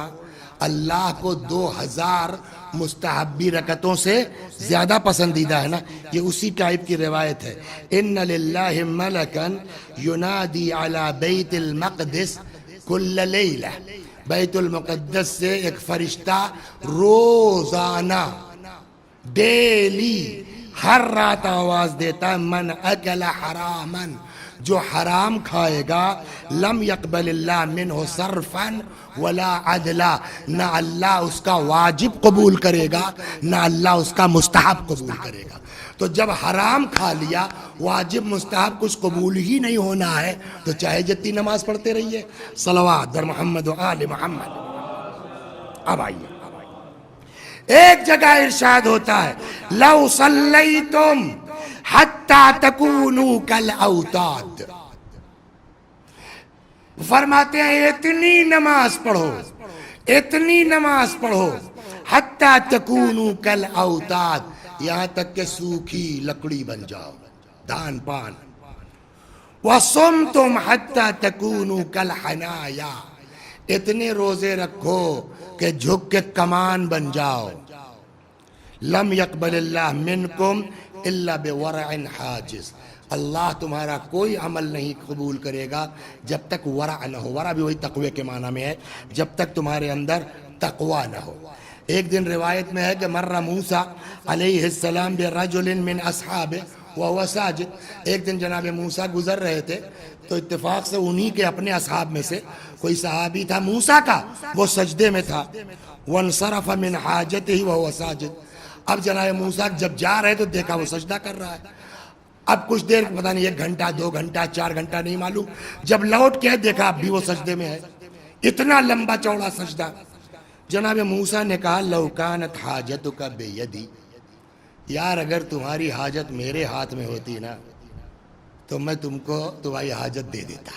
اللہ کو 2000 مستحبی رکعتوں سے زیادہ پسندیدہ ہے نا. یہ اسی ٹائپ کی روایت ہے. ان للہ ملکا ینادی علی بیت المقدس کل لیلہ. بیت المقدس سے ایک فرشتہ روزانہ ڈیلی ہر رات آواز دیتا ہے، من اکل حراما، جو حرام کھائے گا، لم یقبل اللہ منہ صرفا ولا عدلا، نہ اللہ اس کا واجب قبول کرے گا نہ اللہ اس کا مستحب قبول کرے گا. تو جب حرام کھا لیا، واجب مستحب کچھ قبول ہی نہیں ہونا ہے، تو چاہے جتنی نماز پڑھتے رہیے. صلوات در محمد و آل محمد. اب آئیے، ایک جگہ ارشاد ہوتا ہے لو صلیتم حتی تکونوا کالاوتاد. فرماتے ہیں اتنی نماز پڑھو، اتنی نماز پڑھو، حتی تکونوا کالاوتاد، یہاں تک کہ سوکھی لکڑی بن جاؤ، دان پان. وصمتم حتی تکونوا کالحنایا، اتنے روزے رکھو کہ جھک کے کمان بن جاؤ. لم یقبل اللہ منکم الا بورع حاجز، اللہ تمہارا کوئی عمل نہیں قبول کرے گا جب تک ورع نہ ہو. ورع بھی وہی تقوی کے معنی میں ہے، جب تک تمہارے اندر تقوی نہ ہو. ایک دن روایت میں ہے کہ مر موسیٰ علیہ السلام برجل من اصحابہ وهو ساجد. ایک دن جناب موسیٰ گزر رہے تھے تو اتفاق سے انہی کے اپنے اصحاب میں سے کوئی صحابی تھا موسیٰ کا، وہ سجدے میں تھا. وانصرف من حاجته وهو ساجد. اب جناب موسیٰ جب جا رہے تو دیکھا وہ سجدہ کر رہا ہے. اب کچھ دیر پتہ نہیں، 1 گھنٹہ 2 گھنٹہ 4 گھنٹہ نہیں معلوم، جب لوٹ کے دیکھا اب بھی وہ سجدے میں ہے. اتنا لمبا چوڑا سجدہ. جناب موسیٰ نے کہا لو کانت حاجتک بیدی، یار اگر تمہاری حاجت میرے ہاتھ میں ہوتی نا تو میں تم کو تمہاری حاجت دے دیتا.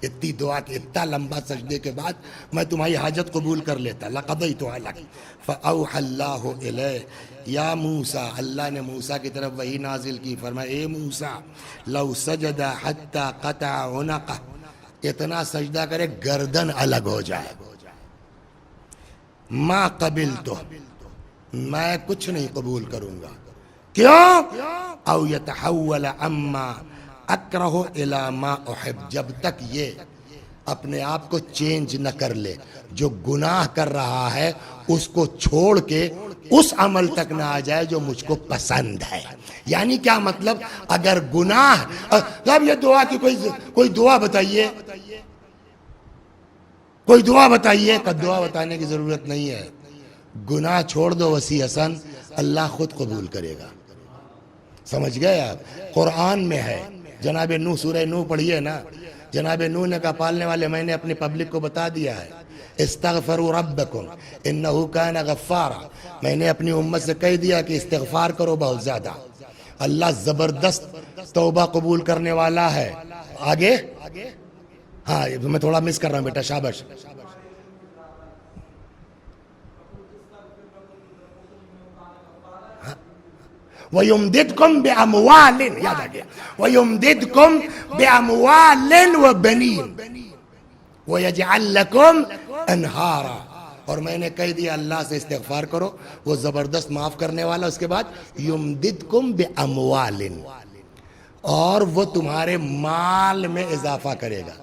اتنی دعا کے اتنا لمبا سجدے کے بعد میں تمہاری حاجت قبول کر لیتا. لقضیتها لک فاوحى اللہ الیہ یا موسیٰ، اللہ نے موسیٰ کی طرف وحی نازل کی. فرمایا اے موسیٰ لو سجد حتی قطع عنقہ، اتنا سجدہ کرے گردن الگ ہو جائے. ما قبلتہ، میں کچھ نہیں قبول کروں گا. کیوں؟ او یتحول اما اکرہ الی ما احب، جب تک یہ اپنے آپ کو چینج نہ کر لے، جو گناہ کر رہا ہے اس کو چھوڑ کے اس عمل تک نہ آ جائے جو مجھ کو پسند ہے. یعنی کیا مطلب؟ اگر گناہ، اب یہ دعا کی کوئی دعا بتائیے، کوئی دعا بتائیے. کہ دعا بتانے کی ضرورت نہیں ہے، گناہ چھوڑ دو وسیع حسن، اللہ خود قبول کرے گا. سمجھ گئے آپ؟ قرآن میں ہے. جناب نوح، سورہ نوح پڑھیے نا. جناب نوح نے کہا پالنے والے میں نے اپنی پبلک کو بتا دیا ہے استغفروا ربکم انہ کان غفارا، میں نے اپنی امت سے کہہ دیا کہ استغفار کرو بہت زیادہ، اللہ زبردست توبہ قبول کرنے والا ہے. آگے ہاں میں تھوڑا مس کر رہا ہوں بیٹا، شاباش. وَيُمْدِدْكُمْ بِأَمْوَالٍ، یاد آ گیا، وَيُمْدِدْكُمْ بِأَمْوَالٍ وَبَنِينَ وَيَجْعَلْ لَكُمْ أَنْهَارًا. اور میں نے کہہ دیا اللہ سے استغفار کرو، وہ زبردست معاف کرنے والا، اس کے بعد یمددکم باموال، اور وہ تمہارے مال میں اضافہ کرے گا،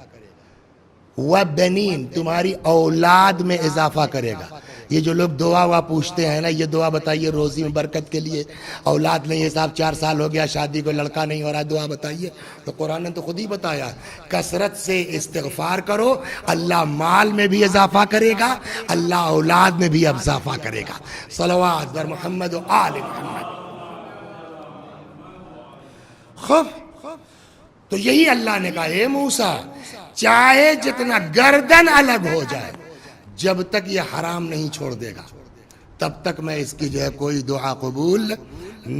وبنین، تمہاری اولاد میں اضافہ کرے گا۔ یہ جو لوگ دعا پوچھتے ہیں نا، یہ دعا بتائیے روزی میں برکت کے لیے، اولاد نہیں ہے صاحب 4 سال ہو گیا شادی کو، لڑکا نہیں ہو رہا، دعا بتائیے، تو قرآن نے تو خود ہی بتایا کثرت سے استغفار کرو، اللہ مال میں بھی اضافہ کرے گا، اللہ اولاد میں بھی اضافہ کرے گا۔ صلوات بر محمد و آل محمد۔ خوب، تو یہی اللہ نے کہا اے موسیٰ چاہے جتنا گردن الگ ہو جائے، جب تک یہ حرام نہیں چھوڑ دے گا تب تک میں اس کی جو ہے کوئی دعا قبول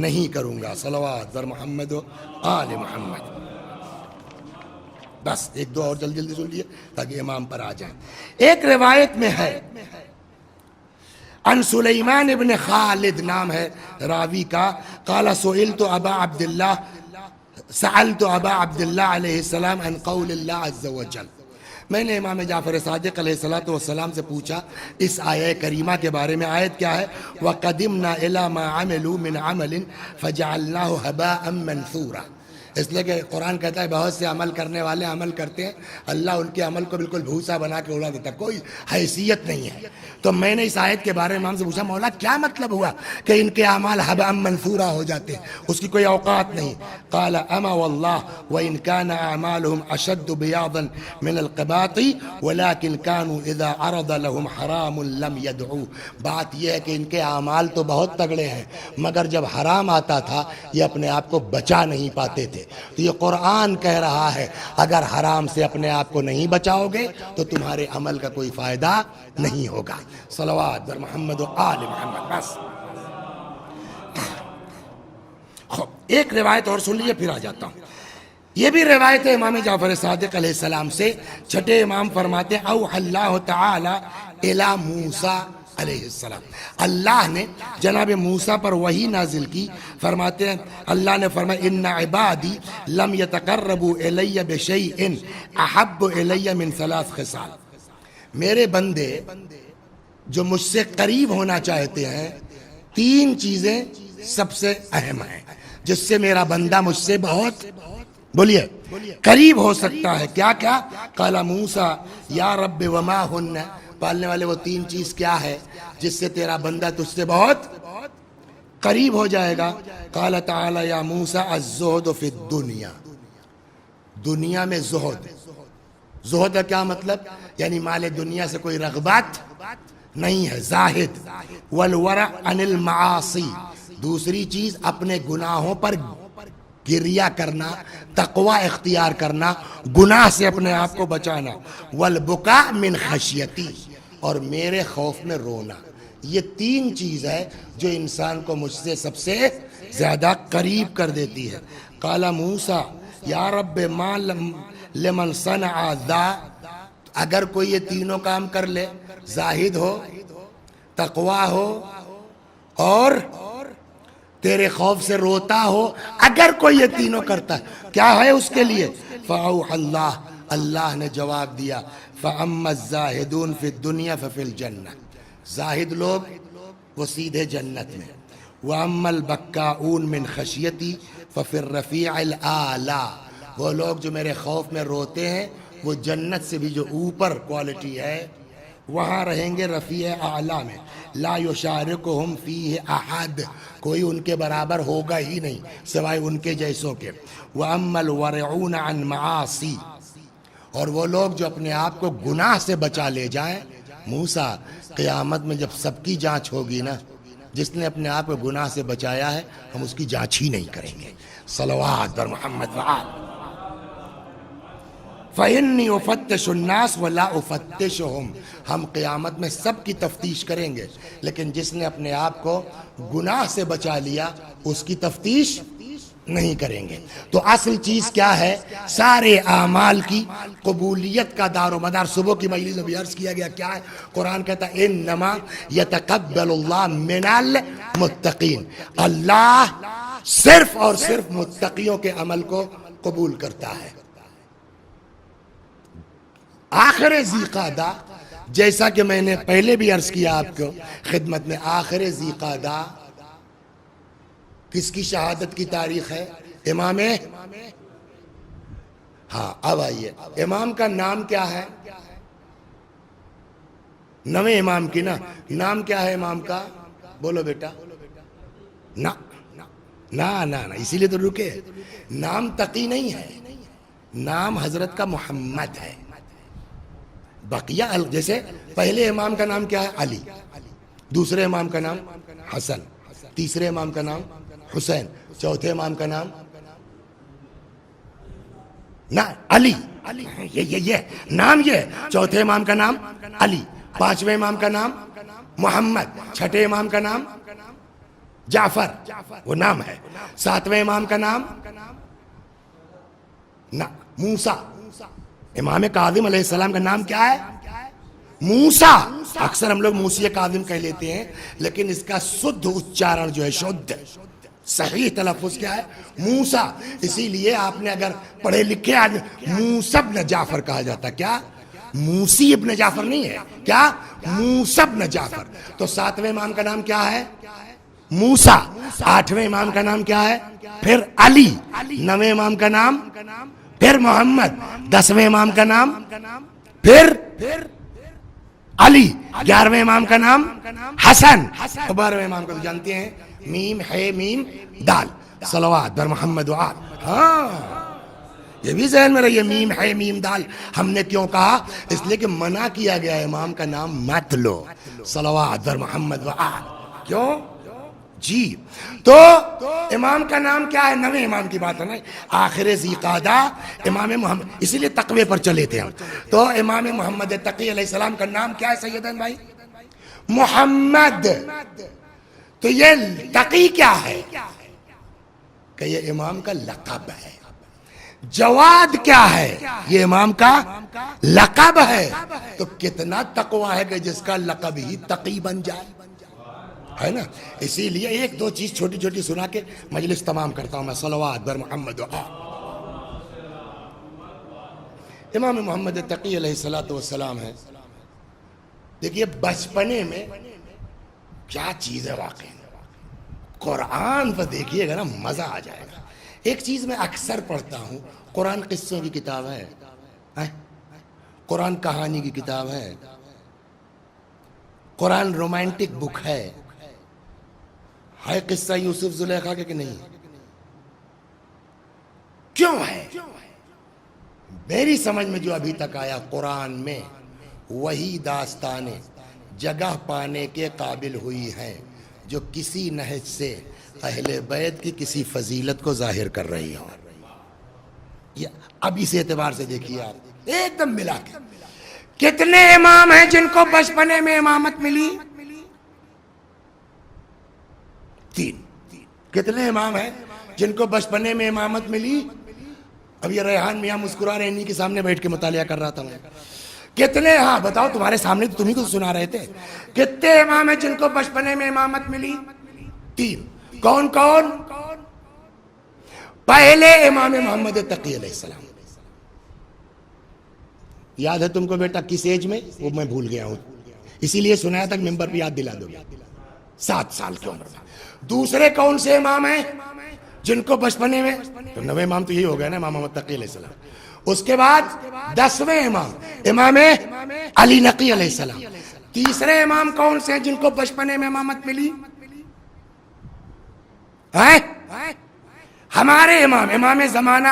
نہیں کروں گا۔ صلوات بر محمد و آل محمد۔ بس ایک دعا اور جلدی جلدی سن لیے تاکہ امام پر آ جائیں۔ ایک روایت میں ہے ان سلیمان ابن خالد نام ہے راوی کا، قال سئلت ابا عبداللہ، سألت ابا عبداللہ علیہ السلام عن قول اللہ عز وجل، میں نے امام جعفر صادق علیہ السلام سے پوچھا اس آیہ کریمہ کے بارے میں، آیت کیا ہے؟ وَقَدِمْنَا إِلَى مَا عَمِلُوا مِنْ عَمَلٍ فَجَعَلْنَاهُ هَبَاءً مَنْثُورًا۔ اس لیے کہ قرآن کہتا ہے بہت سے عمل کرنے والے عمل کرتے ہیں، اللہ ان کے عمل کو بالکل بھوسا بنا کے اڑا دیتا، کوئی حیثیت نہیں ہے۔ تو میں نے اس آیت کے بارے میں امام سے پوچھا مولا کیا مطلب ہوا کہ ان کے اعمال حباء منثورا ہو جاتے ہیں، اس کی کوئی اوقات نہیں؟ قال اما واللہ وان كان اعمالهم اشد بياضا من القباط ولكن كانوا اذا عرض لهم حرام لم يدعوا۔ بات یہ ہے کہ ان کے اعمال تو بہت تگڑے ہیں، مگر جب حرام آتا تھا یہ اپنے آپ کو بچا نہیں پاتے تھے۔ تو یہ قرآن کہہ رہا ہے اگر حرام سے اپنے آپ کو نہیں بچاؤ گے تو تمہارے عمل کا کوئی فائدہ نہیں ہوگا۔ صلوات بر محمد و آل محمد۔ بس ایک روایت اور سن لیجیے پھر آ جاتا ہوں۔ یہ بھی روایت ہے امام جعفر صادق علیہ السلام سے، چھٹے امام فرماتے ہیں اوحى اللہ تعالی الی موسیٰ علیہ السلام، اللہ نے جناب موسیٰ پر وحی نازل کی، فرماتے ہیں اللہ نے فرمایا ان عبادی لم یتقربوا الی بشیء احب الی من 3 خصال، میرے بندے جو مجھ سے قریب ہونا چاہتے ہیں 3 چیزیں سب سے اہم ہیں جس سے میرا بندہ مجھ سے بہت بولیے قریب ہو سکتا ہے۔ کیا کیا؟ قال موسیٰ یا رب وما ہن، پالنے والے وہ 3 چیز کیا ہے جس سے تیرا بندہ تجھ سے بہت قریب ہو جائے گا؟ قال تعالی یا موسیٰ الزہد فی الدنیا، دنیا میں زہد، زہد کا کیا مطلب؟ یعنی مال دنیا سے کوئی رغبت نہیں ہے، زاہد۔ والورع عن المعاصی، دوسری چیز اپنے گناہوں پر گریہ کرنا، تقوی اختیار کرنا، گناہ سے اپنے آپ کو بچانا۔ والبکاء من خشیتی، اور میرے خوف میں رونا۔ یہ 3 چیز ہے جو انسان کو مجھ سے سب سے زیادہ قریب کر دیتی ہے۔ قال موسیٰ یا رب ما لمن صنع ذا، اگر کوئی یہ تینوں کام کر لے، زاہد ہو، تقوی ہو اور تیرے خوف سے روتا ہو، اگر کوئی یہ تینوں کرتا ہے کیا ہے اس کے لیے؟ فأوحى اللہ، اللہ نے جواب دیا فأما الزاہدون فی الدنیا ففی الجنہ، زاہد لوگ وہ سیدھے جنت میں، وأما البکاؤن من خشیتی ففی الرفیع الأعلی، وہ لوگ جو میرے خوف میں روتے ہیں وہ جنت سے بھی جو اوپر کوالٹی ہے وہاں رہیں گے، رفیع اعلیٰ میں۔ لا یشارکہم فیہ احد، کوئی ان کے برابر ہوگا ہی نہیں سوائے ان کے جیسوں کے۔ وَأَمَّا الْوَرِعُونَ عَنْ مَعَاصِی، اور وہ لوگ جو اپنے آپ کو گناہ سے بچا لے جائیں، موسیٰ قیامت میں جب سب کی جانچ ہوگی نا، جس نے اپنے آپ کو گناہ سے بچایا ہے ہم اس کی جانچ ہی نہیں کریں گے۔ صلوات بر محمد وآل۔ فَإِنِّي أُفَتِّشُ النَّاسَ وَلَا أُفَتِّشُهُمْ، ہم قیامت میں سب کی تفتیش کریں گے لیکن جس نے اپنے آپ کو گناہ سے بچا لیا اس کی تفتیش نہیں کریں گے۔ تو اصل چیز کیا ہے؟ سارے اعمال کی قبولیت کا دار و مدار، صبح کی مجلس میں بھی عرض کیا گیا کیا ہے؟ قرآن کہتا ہے انما یتقبل اللہ من المتقین، اللہ صرف اور صرف متقیوں کے عمل کو قبول کرتا ہے۔ آخر ذی قعدہ جیسا کہ میں نے پہلے بھی عرض کیا آپ کو خدمت میں، آخر ذی قعدہ کس کی شہادت کی تاریخ ہے؟ امام، ہاں اب آئیے، امام کا نام کیا ہے؟ نویں امام کی نا نام کیا ہے امام کا؟ بولو بیٹا نا نا نا نا، اسی لیے تو رکے، نام تقی نہیں ہے، نام حضرت کا محمد ہے۔ بقیہ جیسے پہلے امام کا نام کیا ہے؟ علی، دوسرے امام کا نام حسن، تیسرے امام کا نام حسین، چوتھے امام کا نام نا علی، یہ نام، یہ چوتھے امام کا نام علی، پانچویں امام کا نام محمد، چھٹے امام کا نام جعفر، وہ نام ہے، ساتویں امام کا نام موسیٰ، امام کاظم علیہ السلام کا نام کیا ہے؟ موسیٰ۔ اکثر ہم لوگ موسی کاظم کہہ لیتے ہیں، لیکن اس کا شدھ اچارن جو ہے، شدھ صحیح تلفظ کیا ہے؟ موسیٰ۔ اسی لیے آپ نے اگر پڑھے لکھے آدمی، موسیٰ ابن جعفر کہا جاتا، کیا؟ موسی ابن جعفر نہیں ہے، کیا؟ موسیٰ ابن جعفر۔ تو ساتویں امام کا نام کیا ہے؟ موسیٰ۔ آٹھویں امام کا نام کیا ہے؟ پھر علی۔ نویں امام کا نام پھر محمد۔ دسویں امام کا نام پھر علی۔ گیارہویں امام کا نام حسن۔ بارہویں امام کو تو جانتے ہیں، میم ہے میم دال، صلوات بر محمد و آل۔ ہاں یہ بھی ذہن میں رہیے، میم ہے میم دال ہم نے کیوں کہا؟ اس لیے کہ منع کیا گیا امام کا نام مت لو، صلوات بر محمد و آل۔ کیوں جی؟ تو امام کا نام کیا ہے؟ نویں امام کی بات ہے نا، آخر ذی قعدہ امام محمد، اسی لیے تقوی پر چلے تھے ہم۔ تو امام محمد تقی علیہ السلام کا نام کیا ہے سیدن بھائی؟ محمد۔ تو یہ تقی کیا ہے؟ کہ یہ امام کا لقب ہے۔ جواد کیا ہے؟ یہ امام کا لقب ہے۔ تو کتنا تقوی ہے کہ جس کا لقب ہی تقی بن جائے، ہے نا؟ اسی لیے ایک دو چیز چھوٹی چھوٹی سنا کے مجلس تمام کرتا ہوں میں، صلوات بر محمد و آل۔ امام محمد تقی علیہ السلام ہے، دیکھیے بچپنے میں کیا چیز ہے واقعی، قرآن پر دیکھیے گا نا مزہ آ جائے گا۔ ایک چیز میں اکثر پڑھتا ہوں، قرآن قصوں کی کتاب ہے، قرآن کہانی کی کتاب ہے، قرآن رومانٹک بک ہے قصہ یوسف زلیخا کے کہ نہیں؟ کیوں ہے؟ میری سمجھ میں جو ابھی تک آیا، قرآن میں وہی داستانیں جگہ پانے کے قابل ہوئی ہیں جو کسی نہج سے اہل بیت کی کسی فضیلت کو ظاہر کر رہی ہوں۔ اب اس اعتبار سے دیکھیے آپ ایک دم ملا کے، کتنے امام ہیں جن کو بچپنے میں امامت ملی؟ تین۔ کتنے امام ہیں جن کو بچپنے میں امامت ملی؟ اب یہ ریحان میاں مسکرا رہے، انہی کے سامنے بیٹھ کے مطالعہ کر رہا تھا میں۔ کتنے، ہاں بتاؤ، تمہارے سامنے تو تمہیں کو سنا رہے تھے، کتنے امام ہیں جن کو بچپنے میں امامت ملی؟ تین۔ کون کون؟ پہلے امام محمد تقی علیہ السلام، یاد ہے تم کو بیٹا کس ایج میں؟ وہ میں بھول گیا ہوں، اسی لیے سنایا تک ممبر پہ یاد دلا دو گے، 7 سال کی عمر میں۔ دوسرے کون سے امام ہیں جن کو بچپنے میں؟ تو 9ویں امام تو یہی ہو گیا نا، امام محمد تقی علیہ السلام۔ اس کے بعد 10ویں امام امام علی نقی علیہ السلام۔ تیسرے امام کون سے ہیں جن کو بچپنے میں امامت ملی؟ ہمارے امام زمانہ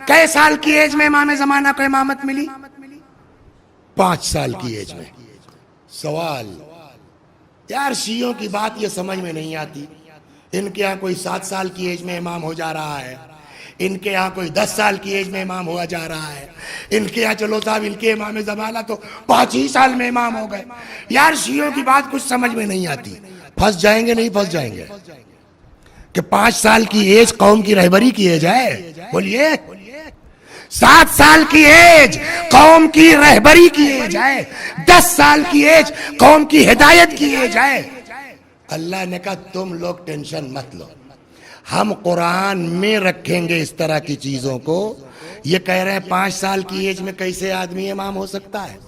کئے سال کی ایج میں امام زمانہ کو امامت ملی؟ 5 سال کی ایج میں۔ سوال یار شیعوں کی بات یہ سمجھ میں نہیں آتی، ان کے ہاں کوئی 7 سال کی ایج میں امام ہو جا رہا ہے، ان کے ہاں کوئی 10 سال کی ایج میں امام ہوا جا رہا ہے، ان کے ہاں چلو صاحب ان کے امام زمانہ تو 5 ہی سال میں امام ہو گئے۔ یار شیعوں کی بات کچھ سمجھ میں نہیں آتی، پھنس جائیں گے نہیں پھنس جائیں گے کہ 5 سال کی ایج قوم کی رہبری کی ایج ہے؟ بولیے 7 سال کی ایج قوم کی رہبری کی ایج ہے، 10 سال کی ایج قوم کی ہدایت کی ایج ہے۔ اللہ نے کہا تم لوگ ٹینشن مت لو، ہم قرآن میں رکھیں گے اس طرح کی چیزوں کو۔ یہ کہہ رہے ہیں 5 سال کی ایج میں کیسے آدمی امام ہو سکتا ہے؟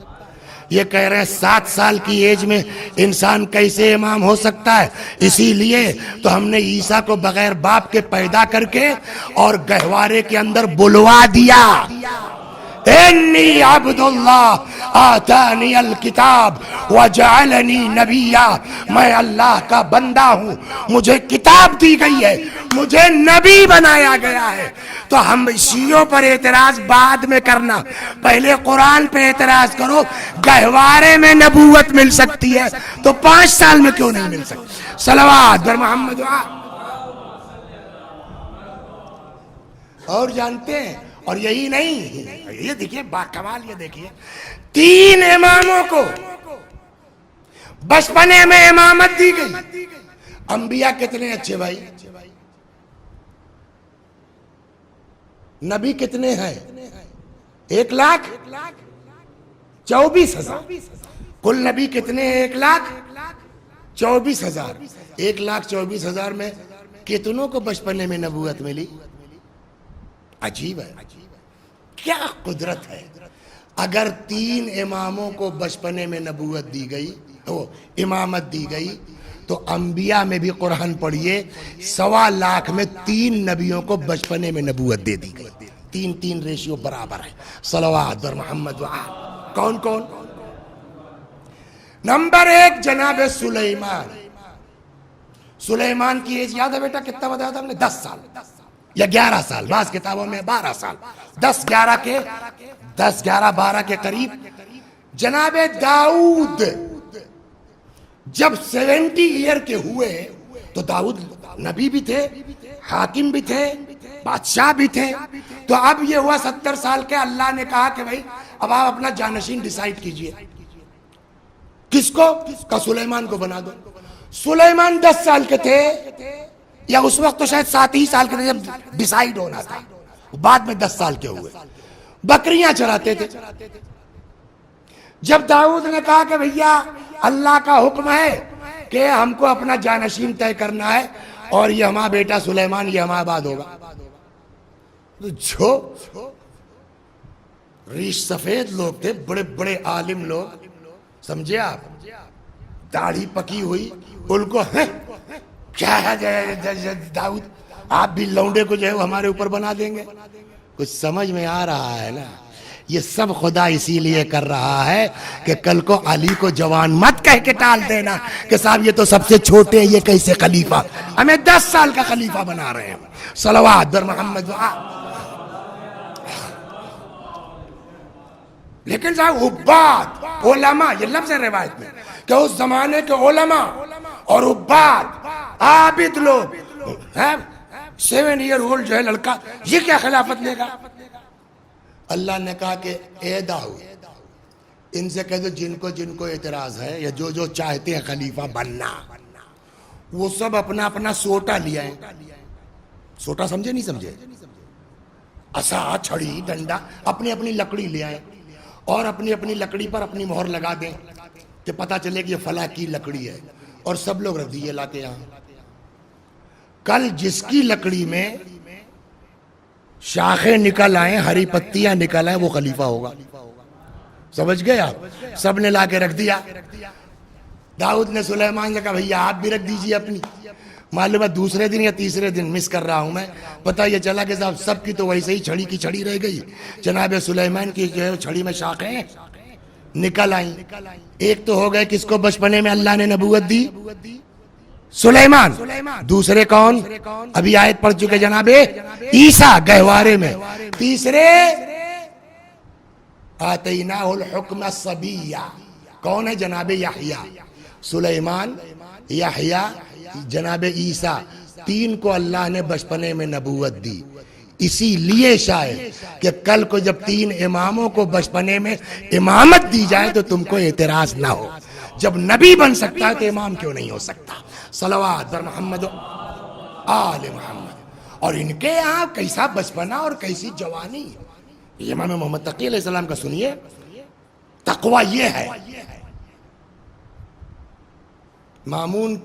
یہ کہہ رہے ہیں 7 سال کی ایج میں انسان کیسے امام ہو سکتا ہے؟ اسی لیے تو ہم نے عیسیٰ کو بغیر باپ کے پیدا کر کے اور گہوارے کے اندر بلوا دیا، انی عبد اللہ آتانی الکتاب وجعلنی نبیا، میں اللہ کا بندہ ہوں، مجھے کتاب دی گئی ہے، مجھے نبی بنایا گیا ہے۔ تو ہم شیعوں پر اعتراض بعد میں کرنا، پہلے قرآن پہ اعتراض کرو۔ گہوارے میں نبوت مل سکتی ہے تو 5 سال میں کیوں نہیں مل سکتی؟ صلوات بر محمد۔ اور جانتے ہیں، اور یہی نہیں، یہ دیکھیے باکمال، یہ دیکھیے 3 اماموں کو بچپنے میں امامت دی گئی۔ انبیاء کتنے اچھے بھائی؟ نبی کتنے ہیں؟ 1,24,000۔ کل نبی کتنے ہیں؟ 1,24,000۔ 1,24,000 میں کتنوں کو بچپنے میں نبوت ملی؟ عجیب ہے، کیا قدرت ہے۔ اگر 3 اماموں کو بچپنے میں نبوت دی گئی، امامت دی گئی، تو انبیاء میں بھی قرآن پڑھیے 1.25 لاکھ میں 3 نبیوں کو بچپنے میں نبوت دے دی گئی۔ 3 ریشیو برابر ہے۔ صلوات بر محمد وآل۔ کون کون؟ نمبر 1 جناب سلیمان۔ سلیمان کی ایج یاد ہے بیٹا؟ کتنا بتایا تھا ہم نے؟ 10 سال یا 11 سال، بعض کتابوں میں 12 سال، 10-11-12 کے قریب۔ جناب داؤد جب 70 ایئر کے ہوئے تو داؤد نبی بھی تھے، حاکم بھی تھے، بادشاہ بھی تھے۔ تو اب یہ ہوا 70 سال کے، اللہ نے کہا کہ بھائی اب آپ اپنا جانشین ڈیسائیڈ کیجئے، کس کو؟ کا سلیمان کو بنا دو۔ سلیمان 10 سال کے تھے، یا اس وقت تو شاید 7 ہی سال کے تھے جب ڈیسائیڈ ہونا تھا، بعد میں 10 سال کے ہوئے۔ بکریاں چراتے تھے۔ جب داؤد نے کہا کہ بھیا اللہ کا حکم ہے کہ ہم کو اپنا جانشین طے کرنا ہے اور یہ ہمارا بیٹا سلیمان یہ ہمارا بعد ہوگا، تو جو ریش سفید لوگ تھے، بڑے بڑے عالم لوگ، سمجھے آپ، داڑھی پکی ہوئی، ان کو کیا ہے داؤد آپ بھی لونڈے کو جو ہے ہمارے اوپر بنا دیں گے؟ کچھ سمجھ میں آ رہا ہے نا؟ یہ سب خدا اسی لیے کر رہا ہے کہ کل کو علی کو جوان مت کہہ کے ٹال دینا کہ صاحب یہ تو سب سے چھوٹے ہیں، یہ کیسے خلیفہ؟ ہمیں 10 سال کا خلیفہ بنا رہے ہیں۔ صلوات بر محمد۔ لیکن صاحب عباد، علماء، یہ لفظ ہے روایت میں کہ اس زمانے کے علماء اور عباد، عابد لوگ، 7 ایئر اولڈ جو ہے لڑکا، یہ کیا خلافت لے گا؟ اللہ نے کہا کہ اے داؤد ان سے کہہ دو جن کو اعتراض ہے یا جو چاہتے ہیں خلیفہ بننا، وہ سب اپنا اپنا سوٹا لیا ہے۔ سوٹا سمجھے نہیں سمجھے؟ عصا، چھڑی، ڈنڈا، اپنی اپنی لکڑی لے آئے اور اپنی اپنی لکڑی پر اپنی مہر لگا دیں کہ پتا چلے کہ یہ فلاں کی لکڑی ہے، اور سب لوگ رکھ دیے لا کے یہاں۔ کل جس کی لکڑی میں شاخیں نکل آئیں، ہری پتیاں نکل آئیں، وہ خلیفہ ہوگا۔ سمجھ گئے آپ؟ سب نے لا کے رکھ دیا۔ داؤد نے سلیمان نے کہا بھیا آپ بھی رکھ دیجئے اپنی۔ معلوم ہے دوسرے دن یا تیسرے دن مس کر رہا ہوں میں، پتہ یہ چلا کہ صاحب سب کی تو ویسے ہی چھڑی کی چھڑی رہ گئی، جناب سلیمان کی جو ہے چھڑی میں شاخیں نکل آئیں۔ ایک تو ہو گئے کس کو بچپنے میں اللہ نے نبوت دی؟ سلیمان۔ دوسرے کون؟ ابھی آیت پڑھ چکے جناب عیسیٰ گہوارے میں۔ تیسرے آتیناہ الحکم صبیہ، کون ہے؟ جناب یحییٰ۔ سلیمان، یحییٰ، جناب عیسیٰ، 3 کو اللہ نے بچپنے میں نبوت دی۔ اسی لیے شاید کہ کل کو جب 3 اماموں کو بچپنے میں امامت دی جائے تو تم کو اعتراض نہ ہو۔ جب نبی بن سکتا ہے تو امام کیوں نہیں ہو سکتا؟ صلوات بر محمد آل محمد۔ اور ان کے یہاں کیسا بچپنا اور کیسی جوانی۔ امام محمد تقی علیہ السلام کا سنیے، تقوی یہ ہے۔ مامون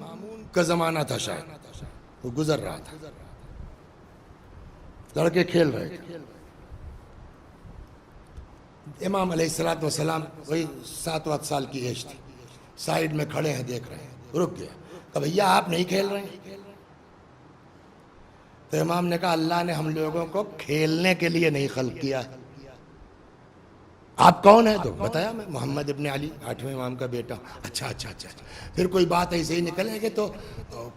کا زمانہ تھا، شاید وہ گزر رہا تھا، لڑکے کھیل رہے تھے، امام علیہ الصلوۃ والسلام وہی 7 سال کی ایج تھی، سائیڈ میں کھڑے ہیں دیکھ رہے ہیں، رک گیا کہ بھیا آپ نہیں کھیل رہے ہیں؟ تو امام نے کہا اللہ نے ہم لوگوں کو کھیلنے کے لیے نہیں خلق کیا ہے۔ آپ کون ہیں؟ تو بتایا میں محمد ابن علی 8ویں امام کا بیٹا۔ اچھا پھر کوئی بات ایسے ہی نکلے گی تو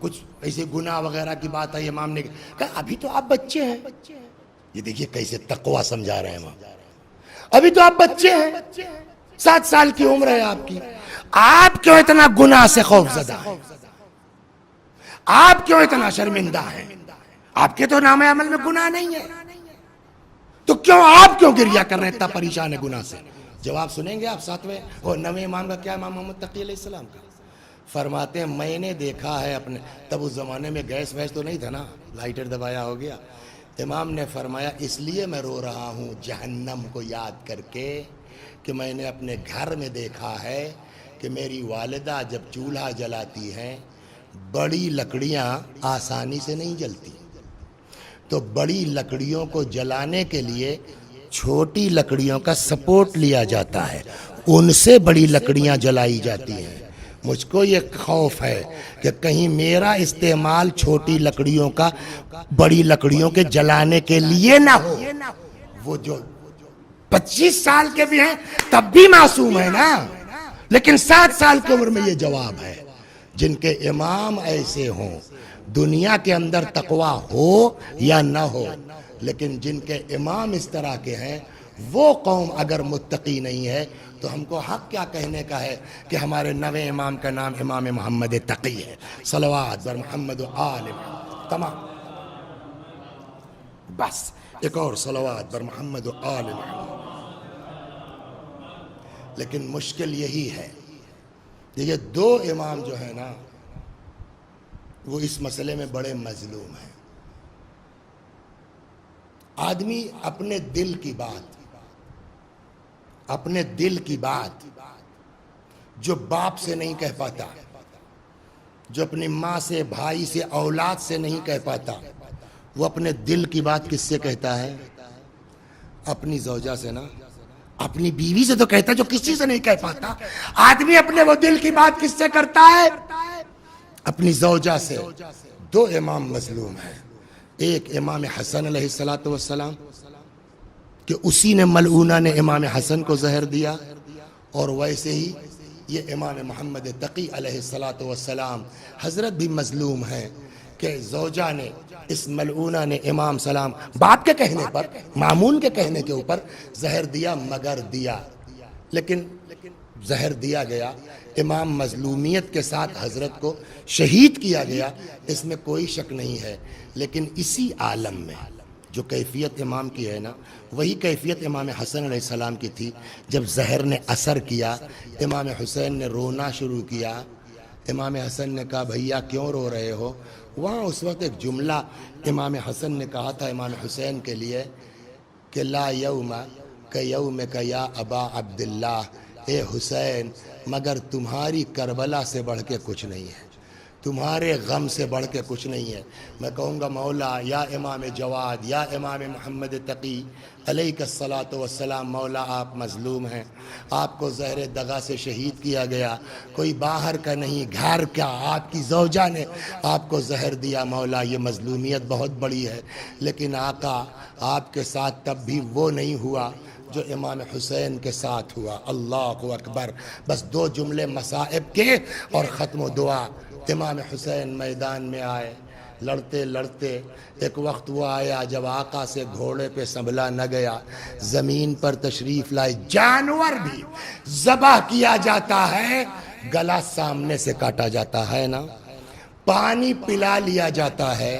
کچھ ایسے گناہ وغیرہ کی بات آئی، امام نے کہا ابھی تو آپ بچے ہیں۔ یہ دیکھیے کیسے تقویٰ سمجھا رہے ہیں امام، ابھی تو آپ بچے ہیں، 7 سال کی عمر ہے آپ کی، آپ کیوں اتنا گناہ سے خوف زدہ ہیں؟ آپ کیوں اتنا شرمندہ ہیں؟ آپ کے تو نام عمل میں گناہ نہیں ہے، تو آپ کیوں گریہ کر رہے ہیں، اتنا پریشان ہے گناہ سے؟ جواب سنیں گے آپ 7ویں اور 9ویں امام کا کیا، امام محمد تقی علیہ السلام کا؟ فرماتے ہیں میں نے دیکھا ہے اپنے، تب اس زمانے میں گیس ویس تو نہیں تھا نا، لائٹر دبایا ہو گیا۔ امام نے فرمایا اس لیے میں رو رہا ہوں جہنم کو یاد کر کے کہ میں نے اپنے گھر میں دیکھا ہے کہ میری والدہ جب چولہا جلاتی ہیں بڑی لکڑیاں آسانی سے نہیں جلتی، تو بڑی لکڑیوں کو جلانے کے لیے چھوٹی لکڑیوں کا سپورٹ لیا جاتا ہے، ان سے بڑی لکڑیاں جلائی جاتی ہیں۔ مجھ کو یہ خوف ہے کہ کہیں میرا استعمال چھوٹی لکڑیوں کا بڑی لکڑیوں کے جلانے کے لیے نہ ہو۔ وہ جو 25 سال کے بھی ہیں تب بھی معصوم ہے نا، لیکن 7 سال کی عمر میں یہ جواب ہے۔ جن کے امام ایسے ہوں، دنیا کے اندر تقویٰ ہو یا نہ ہو، لیکن جن کے امام اس طرح کے ہیں، وہ قوم اگر متقی نہیں ہے تو ہم کو حق کیا کہنے کا ہے کہ ہمارے 9ویں امام کا نام امام محمد تقی ہے؟ صلوات بر محمد و آل محمد، تمام، بس ایک اور صلوات بر محمد و آل محمد۔ لیکن مشکل یہی ہے، یہ 2 امام جو ہیں نا وہ اس مسئلے میں بڑے مظلوم ہیں۔ آدمی اپنے دل کی بات جو باپ سے نہیں کہہ پاتا، جو اپنی ماں سے، بھائی سے، اولاد سے نہیں کہہ پاتا، وہ اپنے دل کی بات کس سے کہتا ہے؟ اپنی زوجہ سے نا، اپنی بیوی سے تو کہتا ہے جو کسی سے نہیں کہہ پاتا۔ آدمی اپنے وہ دل کی بات کس سے کرتا ہے؟ اپنی زوجہ سے۔ 2 امام مظلوم ہیں، ایک امام حسن علیہ السلام کہ اسی نے ملعونہ نے امام حسن کو زہر دیا، اور ویسے ہی یہ امام محمد تقی علیہ السلام حضرت بھی مظلوم ہیں کہ زوجہ نے، اس ملعونہ نے امام سلام باپ کے کہنے پر، مامون کے کہنے کے اوپر زہر دیا، مگر دیا، لیکن زہر دیا گیا، امام مظلومیت کے ساتھ حضرت کو شہید کیا گیا، اس میں کوئی شک نہیں ہے۔ لیکن اسی عالم میں جو کیفیت امام کی ہے نا، وہی کیفیت امام حسن علیہ السلام کی تھی۔ جب زہر نے اثر کیا، امام حسین نے رونا شروع کیا۔ امام حسن نے کہا بھیا کیوں رو رہے ہو؟ وہاں اس وقت ایک جملہ امام حسن نے کہا تھا امام حسین کے لیے کہ لا یوم کیومک یا ابا عبداللہ، اے حسین مگر تمہاری کربلا سے بڑھ کے کچھ نہیں ہے، تمہارے غم سے بڑھ کے کچھ نہیں ہے۔ میں کہوں گا مولا یا امام جواد یا امام محمد تقی علیہ الصلاۃ والسلام، مولا آپ مظلوم ہیں، آپ کو زہر دغا سے شہید کیا گیا، کوئی باہر کا نہیں گھر کا، آپ کی زوجہ نے آپ کو زہر دیا، مولا یہ مظلومیت بہت بڑی ہے، لیکن آقا آپ کے ساتھ تب بھی وہ نہیں ہوا جو امام حسین کے ساتھ ہوا۔ اللہ اکبر۔ بس 2 جملے مصائب کے اور ختم و دعا۔ امام حسین میدان میں آئے، لڑتے لڑتے ایک وقت وہ آیا جب آقا سے گھوڑے پہ سنبھلا نہ گیا، زمین پر تشریف لائے، جانور بھی ذبح کیا جاتا ہے، گلا سامنے سے کاٹا جاتا ہے نا، پانی پلا لیا جاتا ہے،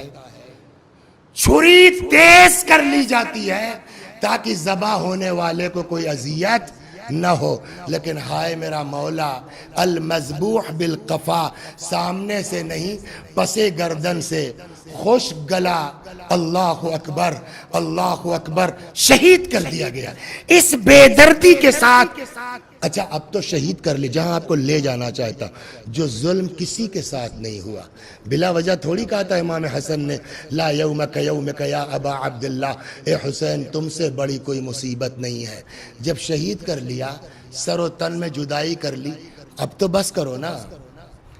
چھری تیز کر لی جاتی ہے تاکہ ذبح ہونے والے کو کوئی اذیت نہ ہو، لیکن ہائے میرا مولا، المذبوح بالقفا، سامنے سے نہیں پسے گردن سے، خشک گلا، اللہ اکبر، اللہ اکبر، شہید کر دیا گیا۔ اس بے دردی کے ساتھ اچھا اب تو شہید کر لی جہاں آپ کو لے جانا چاہتا، جو ظلم کسی کے ساتھ نہیں ہوا، بلا وجہ تھوڑی کہا تھا امام حسن نے لا یومک یومک یا ابا عبداللہ، اے حسین تم سے بڑی کوئی مصیبت نہیں ہے۔ جب شہید کر لیا، سر و تن میں جدائی کر لی، اب تو بس کرو نا،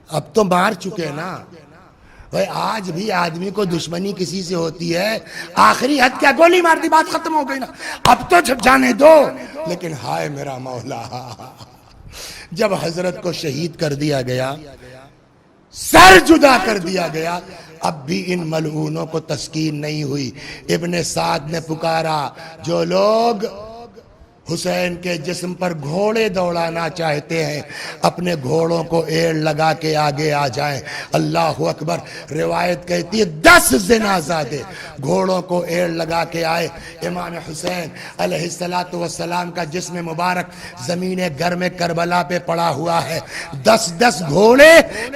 اب تو مار چکے نا بھائی۔ آج بھی آدمی کو دشمنی کسی سے ہوتی ہے، آخری حد کیا گولی مار دی، بات ختم ہو گئی نا، اب تو جانے دو۔ لیکن ہائے میرا مولا، جب حضرت کو شہید کر دیا گیا، سر جدا کر دیا گیا، اب بھی ان ملعونوں کو تسکین نہیں ہوئی۔ ابن سعد نے پکارا، جو لوگ حسین کے جسم پر گھوڑے دوڑانا چاہتے ہیں اپنے گھوڑوں کو ایڑ لگا کے آگے آ جائیں۔ اللہ اکبر۔ روایت کہتی ہے 10 زنازادے گھوڑوں کو ایڑ لگا کے آئے۔ امام حسین علیہ السلام کا جسم مبارک زمین گرم کربلا پہ پڑا ہوا ہے، 10 گھوڑے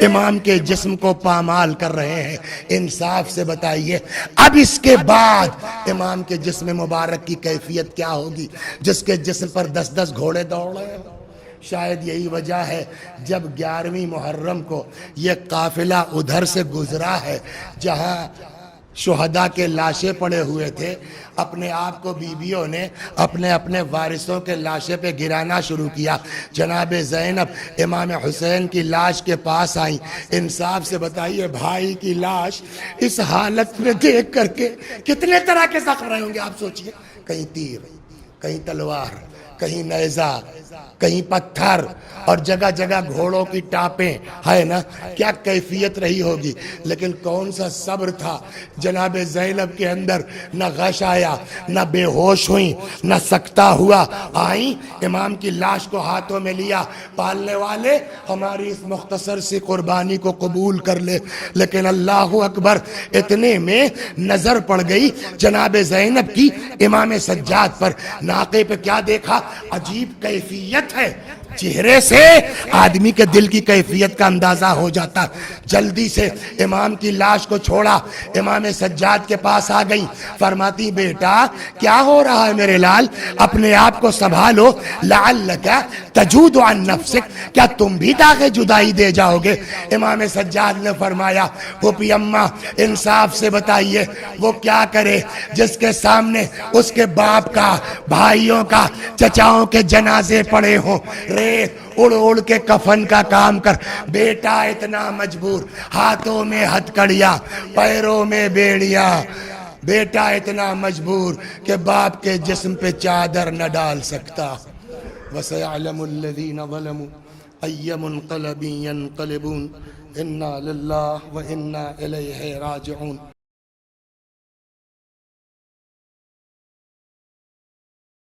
امام کے جسم کو پامال کر رہے ہیں۔ انصاف سے بتائیے اب اس کے بعد امام کے جسم مبارک کی کیفیت کیا ہوگی جس کے جسم پر 10 گھوڑے دوڑ رہے ہیں؟ شاید یہی وجہ ہے جب 11ویں محرم کو یہ قافلہ ادھر سے گزرا ہے جہاں شہداء کے لاشیں پڑے ہوئے تھے، اپنے آپ کو بیویوں نے اپنے وارثوں کے لاشیں پہ گرانا شروع کیا۔ جناب زینب امام حسین کی لاش کے پاس آئیں۔ انصاف سے بتائیے بھائی کی لاش اس حالت میں دیکھ کر کے کتنے طرح کے زخم رہے ہوں گے آپ سوچئے، کہیں تیر، کہیں تلوار، کہیں نیزہ، کہیں پتھر، اور جگہ جگہ گھوڑوں کی ٹاپیں، ہے نا، کیا کیفیت رہی ہوگی۔ لیکن کون سا صبر تھا جناب زینب کے اندر، نہ غش آیا، نہ بے ہوش ہوئیں، نہ سکتہ ہوا، آئیں امام کی لاش کو ہاتھوں میں لیا، پالنے والے ہماری اس مختصر سی قربانی کو قبول کر لے۔ لیکن اللہ اکبر، اتنے میں نظر پڑ گئی جناب زینب کی امام سجاد پر۔ ناقے پہ کیا دیکھا، عجیب کیفیت ہے، چہرے سے آدمی کے دل کی کیفیت کا اندازہ ہو جاتا۔ جلدی سے امام کی لاش کو چھوڑا، امام سجاد کے پاس آ گئی، فرماتی بیٹا کیا ہو رہا ہے میرے لال، اپنے آپ کو سنبھالو، لعلک تجود عن نفسک، کیا تم بھی داغ جدائی دے جاؤ گے؟ امام سجاد نے فرمایا پھوپھی اماں انصاف سے بتائیے وہ کیا کرے جس کے سامنے اس کے باپ کا، بھائیوں کا، چچاؤں کے جنازے پڑے ہوں، اڑ اڑ کے کفن کا کام کر۔ بیٹا اتنا مجبور، ہاتھوں میں ہتھکڑیاں، پیروں میں بیڑیاں، بیٹا اتنا مجبور کہ باپ کے جسم پہ چادر نہ ڈال سکتا۔ وَسَيَعْلَمُ الَّذِينَ ظَلَمُوا أَيَّ مُنقَلَبٍ يَنقَلِبُونَ إِنَّا لِلَّهِ وَإِنَّا إِلَيْهِ رَاجِعُونَ۔